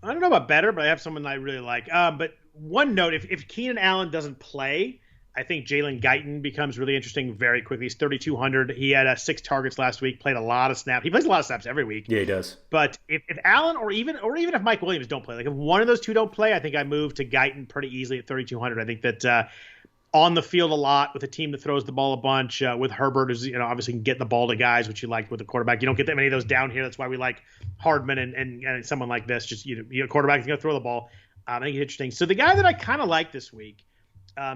I don't know about better, but I have someone I really like. But one note: if Keenan Allen doesn't play, I think Jalen Guyton becomes really interesting very quickly. He's 3,200. He had 6 targets last week, played a lot of snaps. He plays a lot of snaps every week. Yeah, he does. But if Allen or even if Mike Williams don't play, like if one of those 2 don't play, I think I move to Guyton pretty easily at 3,200. I think that on the field a lot with a team that throws the ball a bunch, with Herbert is obviously can get the ball to guys, which you like with the quarterback. You don't get that many of those down here. That's why we like Hardman and someone like this. Just quarterback is going to throw the ball. I think it's interesting. So the guy that I kind of like this week.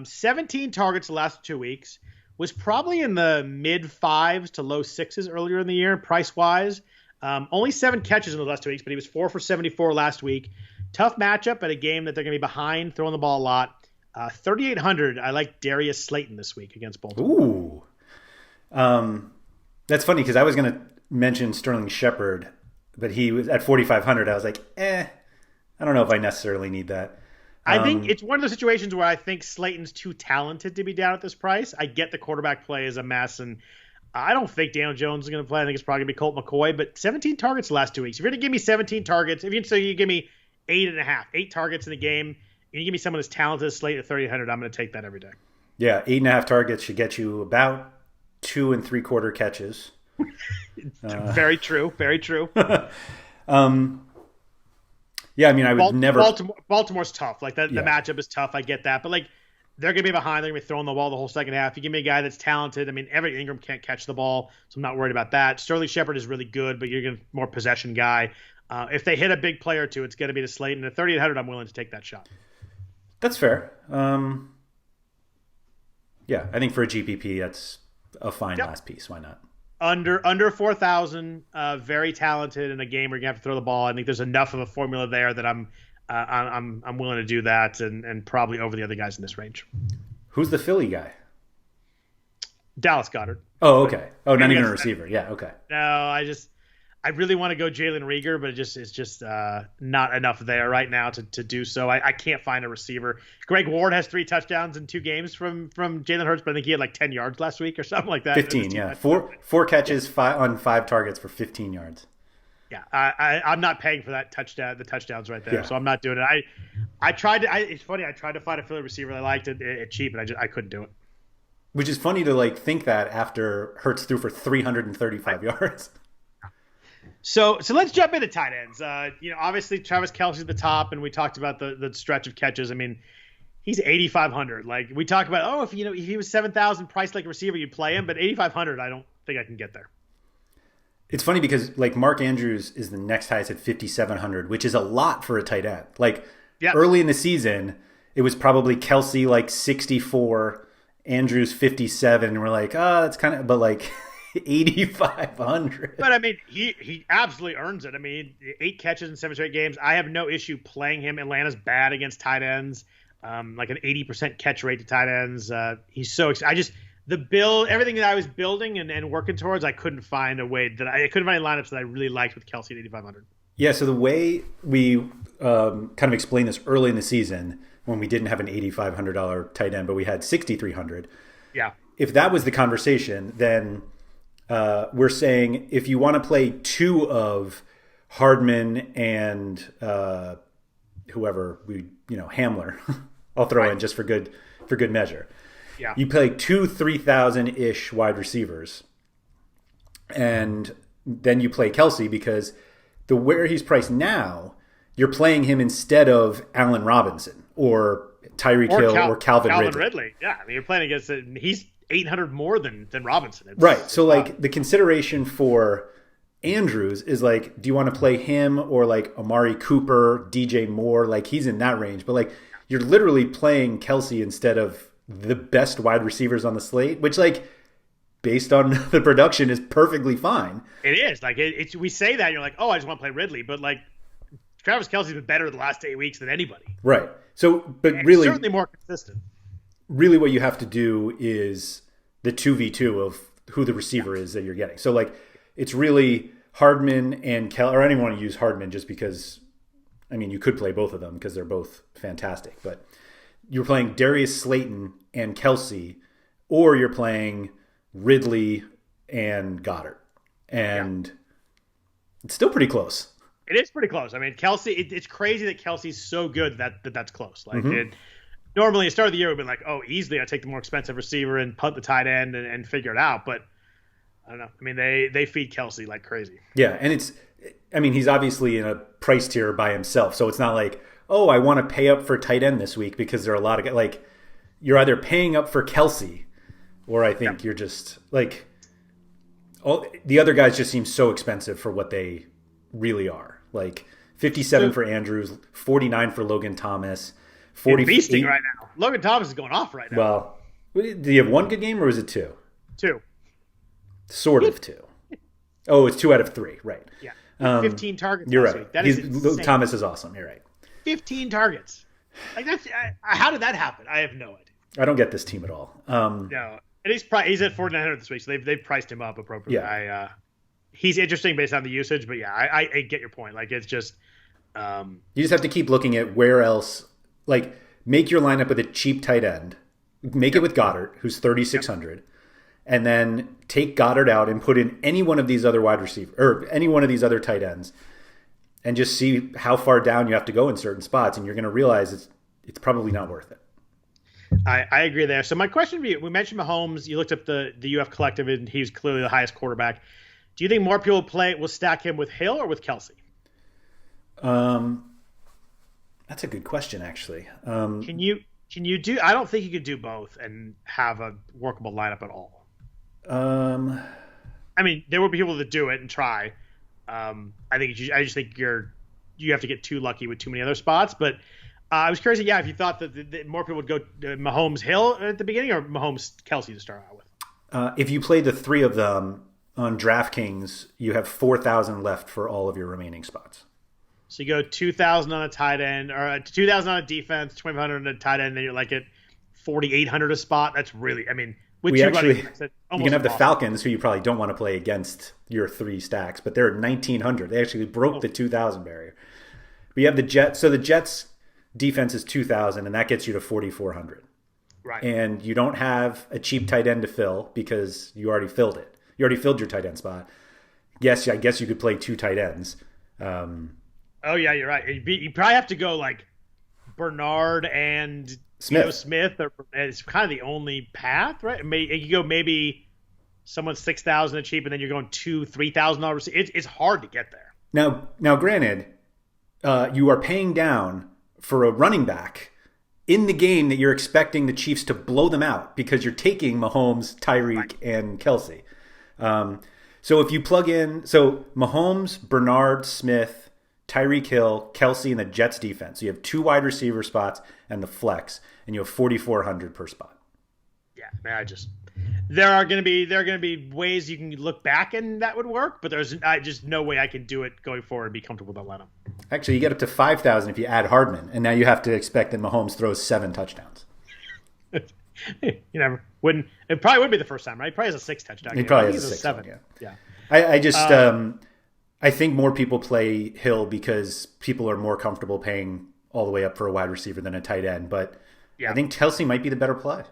17 targets the last 2 weeks, was probably in the mid 5s to low 6s earlier in the year, price-wise. Only 7 catches in the last 2 weeks, but he was 4 for 74 last week. Tough matchup at a game that they're going to be behind, throwing the ball a lot. 3,800, I like Darius Slayton this week against Baltimore. Ooh. That's funny because I was going to mention Sterling Shepard, but he was at 4,500. I was like, I don't know if I necessarily need that. I think it's one of those situations where I think Slayton's too talented to be down at this price. I get the quarterback play is a mess, and I don't think Daniel Jones is going to play. I think it's probably going to be Colt McCoy, but 17 targets the last 2 weeks. If you're going to give me 17 targets, you give me 8.5, 8 targets in a game, and you give me someone as talented as Slayton at 3,800, I'm going to take that every day. Yeah, 8.5 targets should get you about 2 3/4 catches. Very true. Very true. Yeah, I mean, I would never. Baltimore's tough. Like the matchup is tough. I get that, but like they're gonna be behind. They're gonna be throwing the ball the whole second half. You give me a guy that's talented. I mean, Everett Ingram can't catch the ball, so I'm not worried about that. Sterling Shepard is really good, but you're gonna more possession guy. If they hit a big play or two, it's gonna be to Slayton. At 3,800, I'm willing to take that shot. That's fair. Yeah, I think for a GPP, that's a fine last piece. Why not? Under 4,000, very talented in a game where you're gonna have to throw the ball. I think there's enough of a formula there that I'm I'm willing to do that and probably over the other guys in this range. Who's the Philly guy? Dallas Goddard. Oh, okay. Oh, not even a receiver. Yeah, okay. No, I really want to go Jalen Reagor, but it's just not enough there right now to do so. I can't find a receiver. Greg Ward has 3 touchdowns in 2 games from Jalen Hurts, but I think he had like 10 yards last week or something like that. 15, yeah. Four catches, 5 targets for 15 yards. Yeah, I'm not paying for that touchdown. The touchdowns right there, so I'm not doing it. I tried to. It's funny. I tried to find a Philly receiver I liked it cheap, and I couldn't do it. Which is funny to like think that after Hurts threw for 335 yards. So let's jump into tight ends. Obviously Travis Kelce's at the top, and we talked about the stretch of catches. I mean, he's 8,500. Like we talked about, if he was 7,000 priced like a receiver, you'd play him, but 8,500, I don't think I can get there. It's funny because like Mark Andrews is the next highest at 5,700, which is a lot for a tight end. Like early in the season, it was probably Kelce like 64, Andrews 57, and we're like, that's kind of, but like 8,500. But I mean, he absolutely earns it. I mean, 8 catches in 7 straight games. I have no issue playing him. Atlanta's bad against tight ends, like an 80% catch rate to tight ends. He's so everything that I was building and working towards, I couldn't find a way I couldn't find lineups that I really liked with Kelce at 8,500. Yeah, so the way we kind of explained this early in the season when we didn't have an $8,500 tight end, but we had 6,300. Yeah. If that was the conversation, then we're saying if you want to play 2 of Hardman and whoever Hamler, I'll throw in just for good measure. Yeah. You play 2 3,000-ish wide receivers, and then you play Kelce because where he's priced now, you're playing him instead of Allen Robinson or Tyreek Hill or Calvin Ridley. Yeah, I mean, you're playing against it. He's 800 more than Robinson. Right. So like the consideration for Andrews is like, do you want to play him or like Amari Cooper, DJ Moore? Like he's in that range, but like you're literally playing Kelce instead of the best wide receivers on the slate, which like based on the production is perfectly fine. It is like we say that and you're like, I just want to play Ridley, but like Travis Kelce's been better the last 8 weeks than anybody. Right. So, but really, certainly more consistent. Really, what you have to do is the 2v2 of who the receiver is that you're getting. So, like, it's really Hardman and Kelce, or I don't even want to use Hardman just because, I mean, you could play both of them because they're both fantastic. But you're playing Darius Slayton and Kelce, or you're playing Ridley and Goddard. And it's still pretty close. It is pretty close. I mean, Kelce, it's crazy that Kelce's so good that's close. Like, normally at the start of the year, we've been like, easily I take the more expensive receiver and punt the tight end and figure it out. But I don't know. I mean, they feed Kelce like crazy. Yeah, and he's obviously in a price tier by himself. So it's not like, I want to pay up for tight end this week because there are a lot of, like, you're either paying up for Kelce or I think you're just, like, the other guys just seem so expensive for what they really are. Like 57 for Andrews, 49 for Logan Thomas, 40 beasting right now. Logan Thomas is going off right now. Well, did he have 1 good game or was it 2? 2. Sort of 2. Oh, it's 2 out of 3, right? Yeah. 15 targets. You're right. That is insane. Thomas is awesome. You're right. 15 targets. Like how did that happen? I have no idea. I don't get this team at all. No, and he's at 4,900 this week, so they've priced him up appropriately. Yeah. He's interesting based on the usage, but I get your point. Like it's just you just have to keep looking at where else. Like make your lineup with a cheap tight end, make it with Goddard, who's 3,600, and then take Goddard out and put in any one of these other wide receivers or any one of these other tight ends, and just see how far down you have to go in certain spots, and you're going to realize it's probably not worth it. I agree there. So my question for you: we mentioned Mahomes. You looked up the UF collective, and he's clearly the highest quarterback. Do you think more people will stack him with Hill or with Kelce? That's a good question, actually. Can you do? I don't think you could do both and have a workable lineup at all. I mean, there will be people that do it and try. I just think you have to get too lucky with too many other spots. But I was curious, if you thought that more people would go Mahomes Hill at the beginning or Mahomes Kelce to start out with. If you play the 3 of them on DraftKings, you have 4,000 left for all of your remaining spots. So you go 2,000 on a tight end, or 2,000 on a defense, 2,500 on a tight end, and then you're like at 4,800 a spot. That's really, I mean, with you can have the Falcons, who you probably don't want to play against your 3 stacks, but they're at 1,900. They actually broke the 2,000 barrier. We have the Jets. So the Jets defense is 2,000, and that gets you to 4,400. Right. And you don't have a cheap tight end to fill because you already filled it. You already filled your tight end spot. Yes, I guess you could play 2 tight ends. Oh yeah, you're right. You probably have to go like Bernard and Smith, or it's kind of the only path, right? You go maybe someone 6,000 a cheap, and then you're going $2,000-$3,000. It's hard to get there. Now, granted, you are paying down for a running back in the game that you're expecting the Chiefs to blow them out because you're taking Mahomes, Tyreek, and Kelsey. So if you plug in, Mahomes, Bernard, Smith, Tyreek Hill, Kelsey, and the Jets defense. So you have 2 wide receiver spots and the flex, and you have 4,400 per spot. Yeah, man, there are going to be ways you can look back and that would work, but there's just no way I can do it going forward and be comfortable with that lineup. Actually, you get up to 5,000 if you add Hardman, and now you have to expect that Mahomes throws 7 touchdowns. You never wouldn't. It probably would be the first time, right? He probably has a 6 touchdown. He probably has a 7. Yeah. I think more people play Hill because people are more comfortable paying all the way up for a wide receiver than a tight end. But I think Kelsey might be the better play.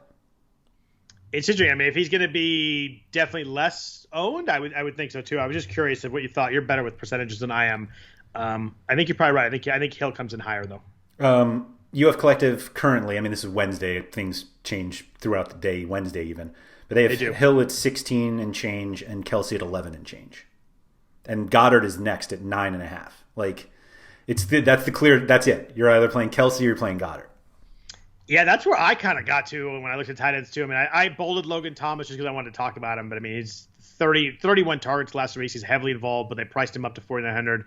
It's interesting. I mean, if he's going to be definitely less owned, I would think so too. I was just curious of what you thought. You're better with percentages than I am. I think you're probably right. I think Hill comes in higher though. UF Collective currently, I mean, this is Wednesday. Things change throughout the day, Wednesday even. But they have Hill at 16 and change and Kelsey at 11 and change. And Goddard is next at 9.5. Like, that's it. You're either playing Kelsey or you're playing Goddard. Yeah, that's where I kind of got to when I looked at tight ends too. I mean, I bolded Logan Thomas just because I wanted to talk about him. But I mean, he's 31 targets last week. He's heavily involved, but they priced him up to 4,900.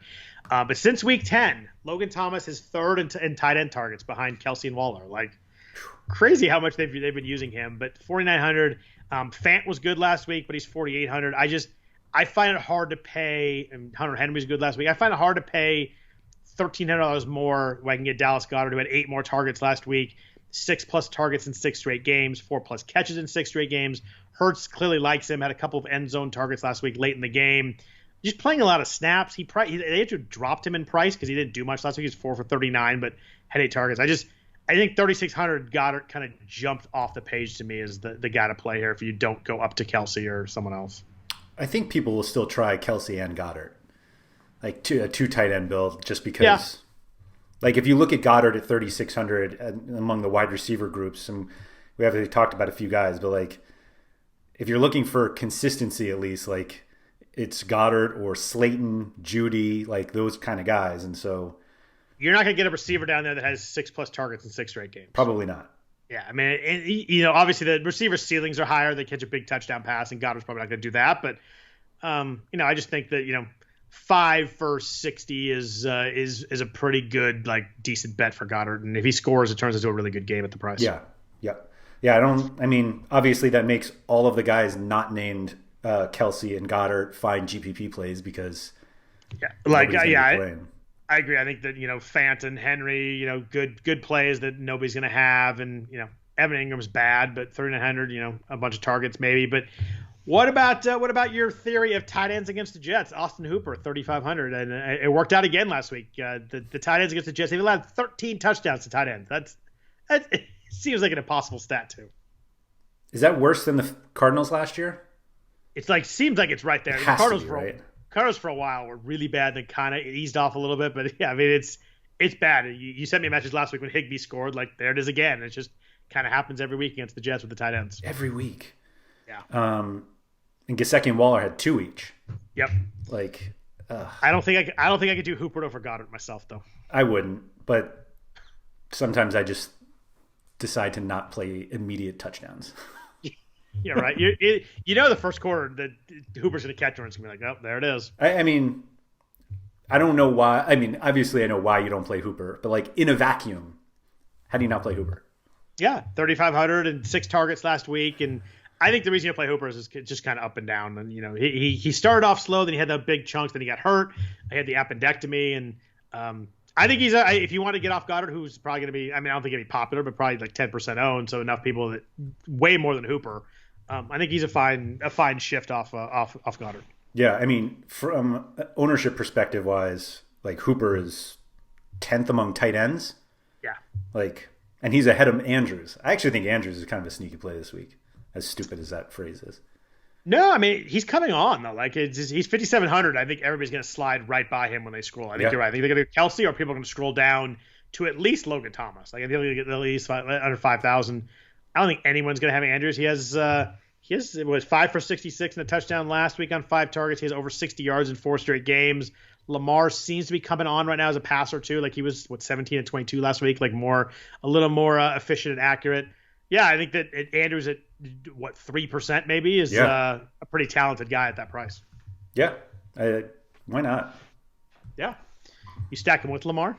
But since week 10, Logan Thomas is third in tight end targets behind Kelsey and Waller. Like, crazy how much they've been using him. But 4,900. Fant was good last week, but he's 4,800. I find it hard to pay, and Hunter Henry was good last week. I find it hard to pay $1,300 more when I can get Dallas Goddard, who had 8 more targets last week, 6+ targets in 6 straight games, 4+ catches in 6 straight games. Hurts clearly likes him, had a couple of end zone targets last week late in the game. Just playing a lot of snaps. They actually dropped him in price because he didn't do much last week. He's 4 for 39, but had 8 targets. I think 3,600 Goddard kind of jumped off the page to me as the guy to play here if you don't go up to Kelsey or someone else. I think people will still try Kelsey and Goddard, like a 2 tight end build, just because. Like if you look at Goddard at 3,600 among the wide receiver groups, and we haven't talked about a few guys, but like if you're looking for consistency, at least like it's Goddard or Slayton, Judy, like those kind of guys, and so you're not going to get a receiver down there that has 6+ targets in 6 straight games. Probably not. Yeah, I mean, obviously the receiver ceilings are higher. They catch a big touchdown pass, and Goddard's probably not going to do that. But, I just think that, 5 for 60 is a pretty good, like, decent bet for Goddard. And if he scores, it turns into a really good game at the price. Yeah. Obviously that makes all of the guys not named Kelsey and Goddard fine GPP plays because I agree. I think that, Fant and Henry, good plays that nobody's going to have. And, Evan Ingram's bad, but 3,900, a bunch of targets maybe. But what about your theory of tight ends against the Jets? Austin Hooper, 3,500. And it worked out again last week. The tight ends against the Jets, they've allowed 13 touchdowns to tight ends. It seems like an impossible stat, too. Is that worse than the Cardinals last year? Seems like it's right there. It has to be, right? Cardinals for a while were really bad, then kind of eased off a little bit. But yeah, I mean, it's bad. You sent me messages last week when Higbee scored. Like, there it is again. It just kind of happens every week against the Jets with the tight ends. Every week. Yeah. And Gesicki and Waller had 2 each. Yep. Like, I don't think I could do Hooper over Goddard myself, though. I wouldn't, but sometimes I just decide to not play immediate touchdowns. Yeah, right. The first quarter that Hooper's going to catch one, it's going to be like, oh, there it is. I mean, I don't know why. I mean, obviously I know why you don't play Hooper, but like in a vacuum, how do you not play Hooper? Yeah, 3,500 and 6 targets last week. And I think the reason you play Hooper is just kind of up and down. And, he started off slow, then he had the big chunks, then he got hurt. I had the appendectomy, and I think if you want to get off Goddard, who's probably going to be, I mean, I don't think he'll be popular, but probably like 10% owned, so enough people that way more than Hooper. I think he's a fine shift off Goddard. Yeah, I mean, from ownership perspective wise, like Hooper is 10th among tight ends. Yeah. Like, and he's ahead of Andrews. I actually think Andrews is kind of a sneaky play this week, as stupid as that phrase is. No, I mean, he's coming on, though. Like, he's 5,700. I think everybody's going to slide right by him when they scroll. I think you're right. I think they're going to get Kelsey, or people are going to scroll down to at least Logan Thomas. Like, I think they're going to get at least under 5,000. I don't think anyone's going to have Andrews. He has 5 for 66 and a touchdown last week on 5 targets. He has over 60 yards in 4 straight games. Lamar seems to be coming on right now as a passer, too. Like, he was, 17 and 22 last week, like a little more efficient and accurate. Yeah, I think that Andrews at 3% maybe is a pretty talented guy at that price. Yeah, why not? Yeah, you stack him with Lamar.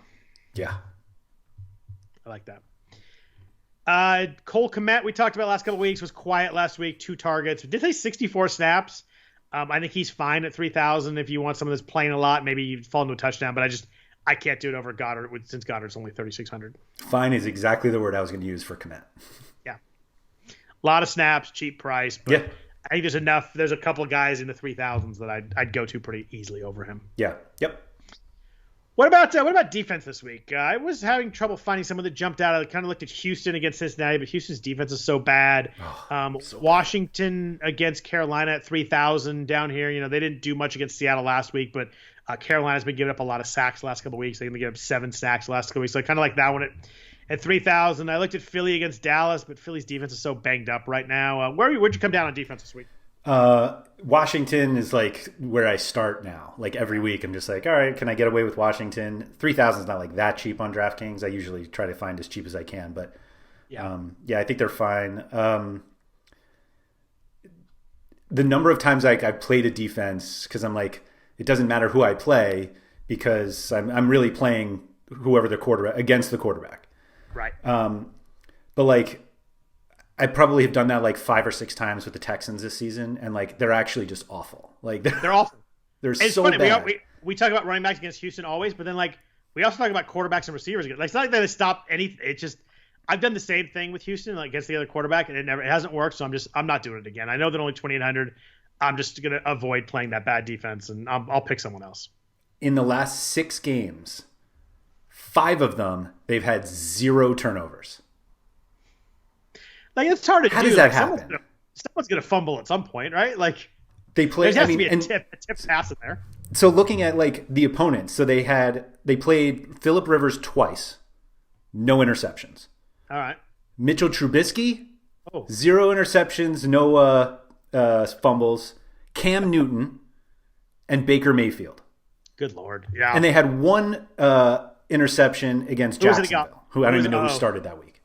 Yeah, I like that. Cole Kmet, we talked about last couple of weeks, was quiet last week, 2 targets. Did they 64 snaps? I think he's fine at 3,000 if you want someone that's playing a lot. Maybe you fall into a touchdown, but I can't do it over Goddard since Goddard's only 3,600. Fine is exactly the word I was going to use for Kmet. Yeah. A lot of snaps, cheap price. But yeah. I think there's enough. There's a couple of guys in the 3,000s that I'd go to pretty easily over him. Yeah. Yep. What about defense this week? I was having trouble finding someone that jumped out. I kind of looked at Houston against Cincinnati, but Houston's defense is so bad. So Washington bad. Against Carolina at 3,000 down here. You know, they didn't do much against Seattle last week, but Carolina's been giving up a lot of sacks the last couple of weeks. They're going to give up 7 sacks the last couple of weeks. So I kind of like that one at 3,000. I looked at Philly against Dallas, but Philly's defense is so banged up right now. Where'd you come down on defense this week? Washington is like where I start now. Like every week, I'm just like, all right, can I get away with Washington? 3,000 is not like that cheap on DraftKings. I usually try to find as cheap as I can, but I think they're fine. The number of times I've played a defense, because I'm like, it doesn't matter who I play because I'm really playing whoever the quarterback against the quarterback. Right. But like, I probably have done that like 5 or 6 times with the Texans this season, and like they're actually just awful. Like they're awful. They're and so funny. bad. We talk about running backs against Houston always, but then like we also talk about quarterbacks and receivers. Like it's not like they stop any. It's just I've done the same thing with Houston like against the other quarterback, and it hasn't worked. So I'm not doing it again. I know they're only 2,800. I'm just gonna avoid playing that bad defense, and I'll pick someone else. In the last 6 games, 5 of them they've had 0 turnovers. Like it's hard to do. How does that happen? Someone's gonna fumble at some point, right? Like they play. There has to be a tip pass in there. So looking at like the opponents, so they played Phillip Rivers twice, no interceptions. All right. Mitchell Trubisky, 0 interceptions, no fumbles. Cam Newton and Baker Mayfield. Good Lord. Yeah. And they had 1 interception against Jacksonville, who I don't even know who started that week.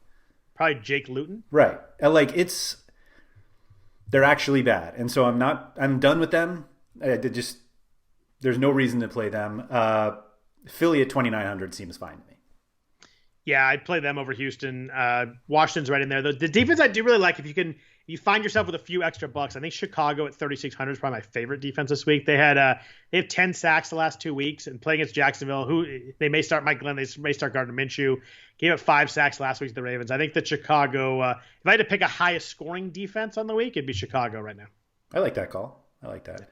Probably Jake Luton. Right. Like they're actually bad. And so I'm done with them. There's no reason to play them. Philly at 2,900 seems fine to me. Yeah, I'd play them over Houston. Washington's right in there. The defense I do really like, if you find yourself with a few extra bucks, I think Chicago at 3,600 is probably my favorite defense this week. They have 10 sacks the last 2 weeks, and playing against Jacksonville, who they may start Mike Glenn, they may start Gardner Minshew. Gave up 5 sacks last week to the Ravens. I think that Chicago, if I had to pick a highest scoring defense on the week, it'd be Chicago right now. I like that call. I like that.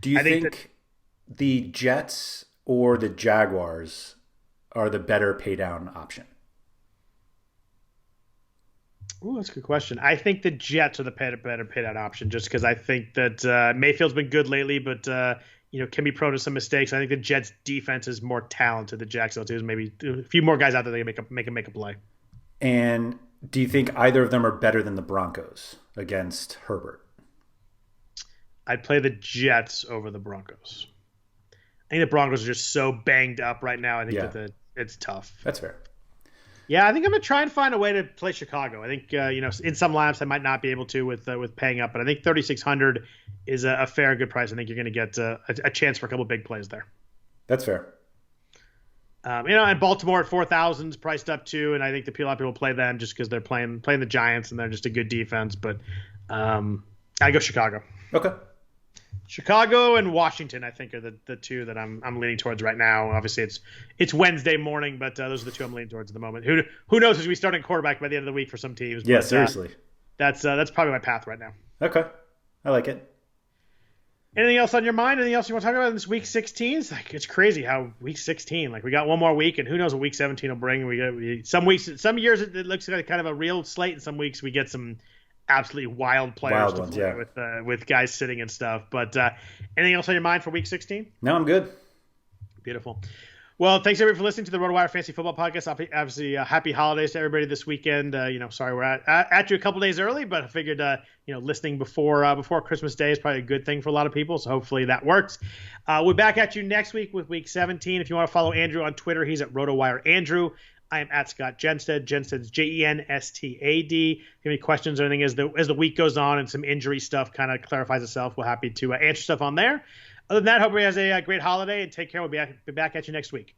Do you think the Jets or the Jaguars are the better pay down option? Ooh, that's a good question. I think the Jets are the better pay down option, just because I think that Mayfield's been good lately, but can be prone to some mistakes. I think the Jets' defense is more talented than Jacksonville too. There's maybe a few more guys out there that can make a play. And do you think either of them are better than the Broncos against Herbert? I'd play the Jets over the Broncos. I think the Broncos are just so banged up right now. I think that it's tough. That's fair. Yeah, I think I'm going to try and find a way to play Chicago. I think, in some lineups I might not be able to with paying up, but I think 3,600 is a fair and good price. I think you're going to get a chance for a couple big plays there. That's fair. And Baltimore at 4,000 is priced up too, and I think a lot of people play them just because they're playing the Giants and they're just a good defense. But I go Chicago. Okay. Chicago and Washington, I think, are the two that I'm leaning towards right now. Obviously, it's Wednesday morning, but those are the two I'm leaning towards at the moment. Who knows as we start in quarterback by the end of the week for some teams. Yeah, but, seriously. That's probably my path right now. Okay. I like it. Anything else on your mind? Anything else you want to talk about in this week 16? It's crazy how week 16, we got one more week, and who knows what week 17 will bring. Some years it looks like kind of a real slate, and some weeks we get some absolutely wild players with guys sitting and stuff. But anything else on your mind for week 16? No, I'm good. Beautiful. Well, thanks everybody for listening to the RotoWire Fantasy Football Podcast. Obviously, happy holidays to everybody this weekend. Sorry we're at you a couple days early, but I figured listening before Christmas Day is probably a good thing for a lot of people. So hopefully that works. We're back at you next week with week 17. If you want to follow Andrew on Twitter, he's at RotoWire Andrew. I am at Scott Jenstad. Jenstad's Jenstad. If you have any questions or anything as the week goes on and some injury stuff kind of clarifies itself, we're happy to answer stuff on there. Other than that, hope everybody has a great holiday and take care. We'll be back at you next week.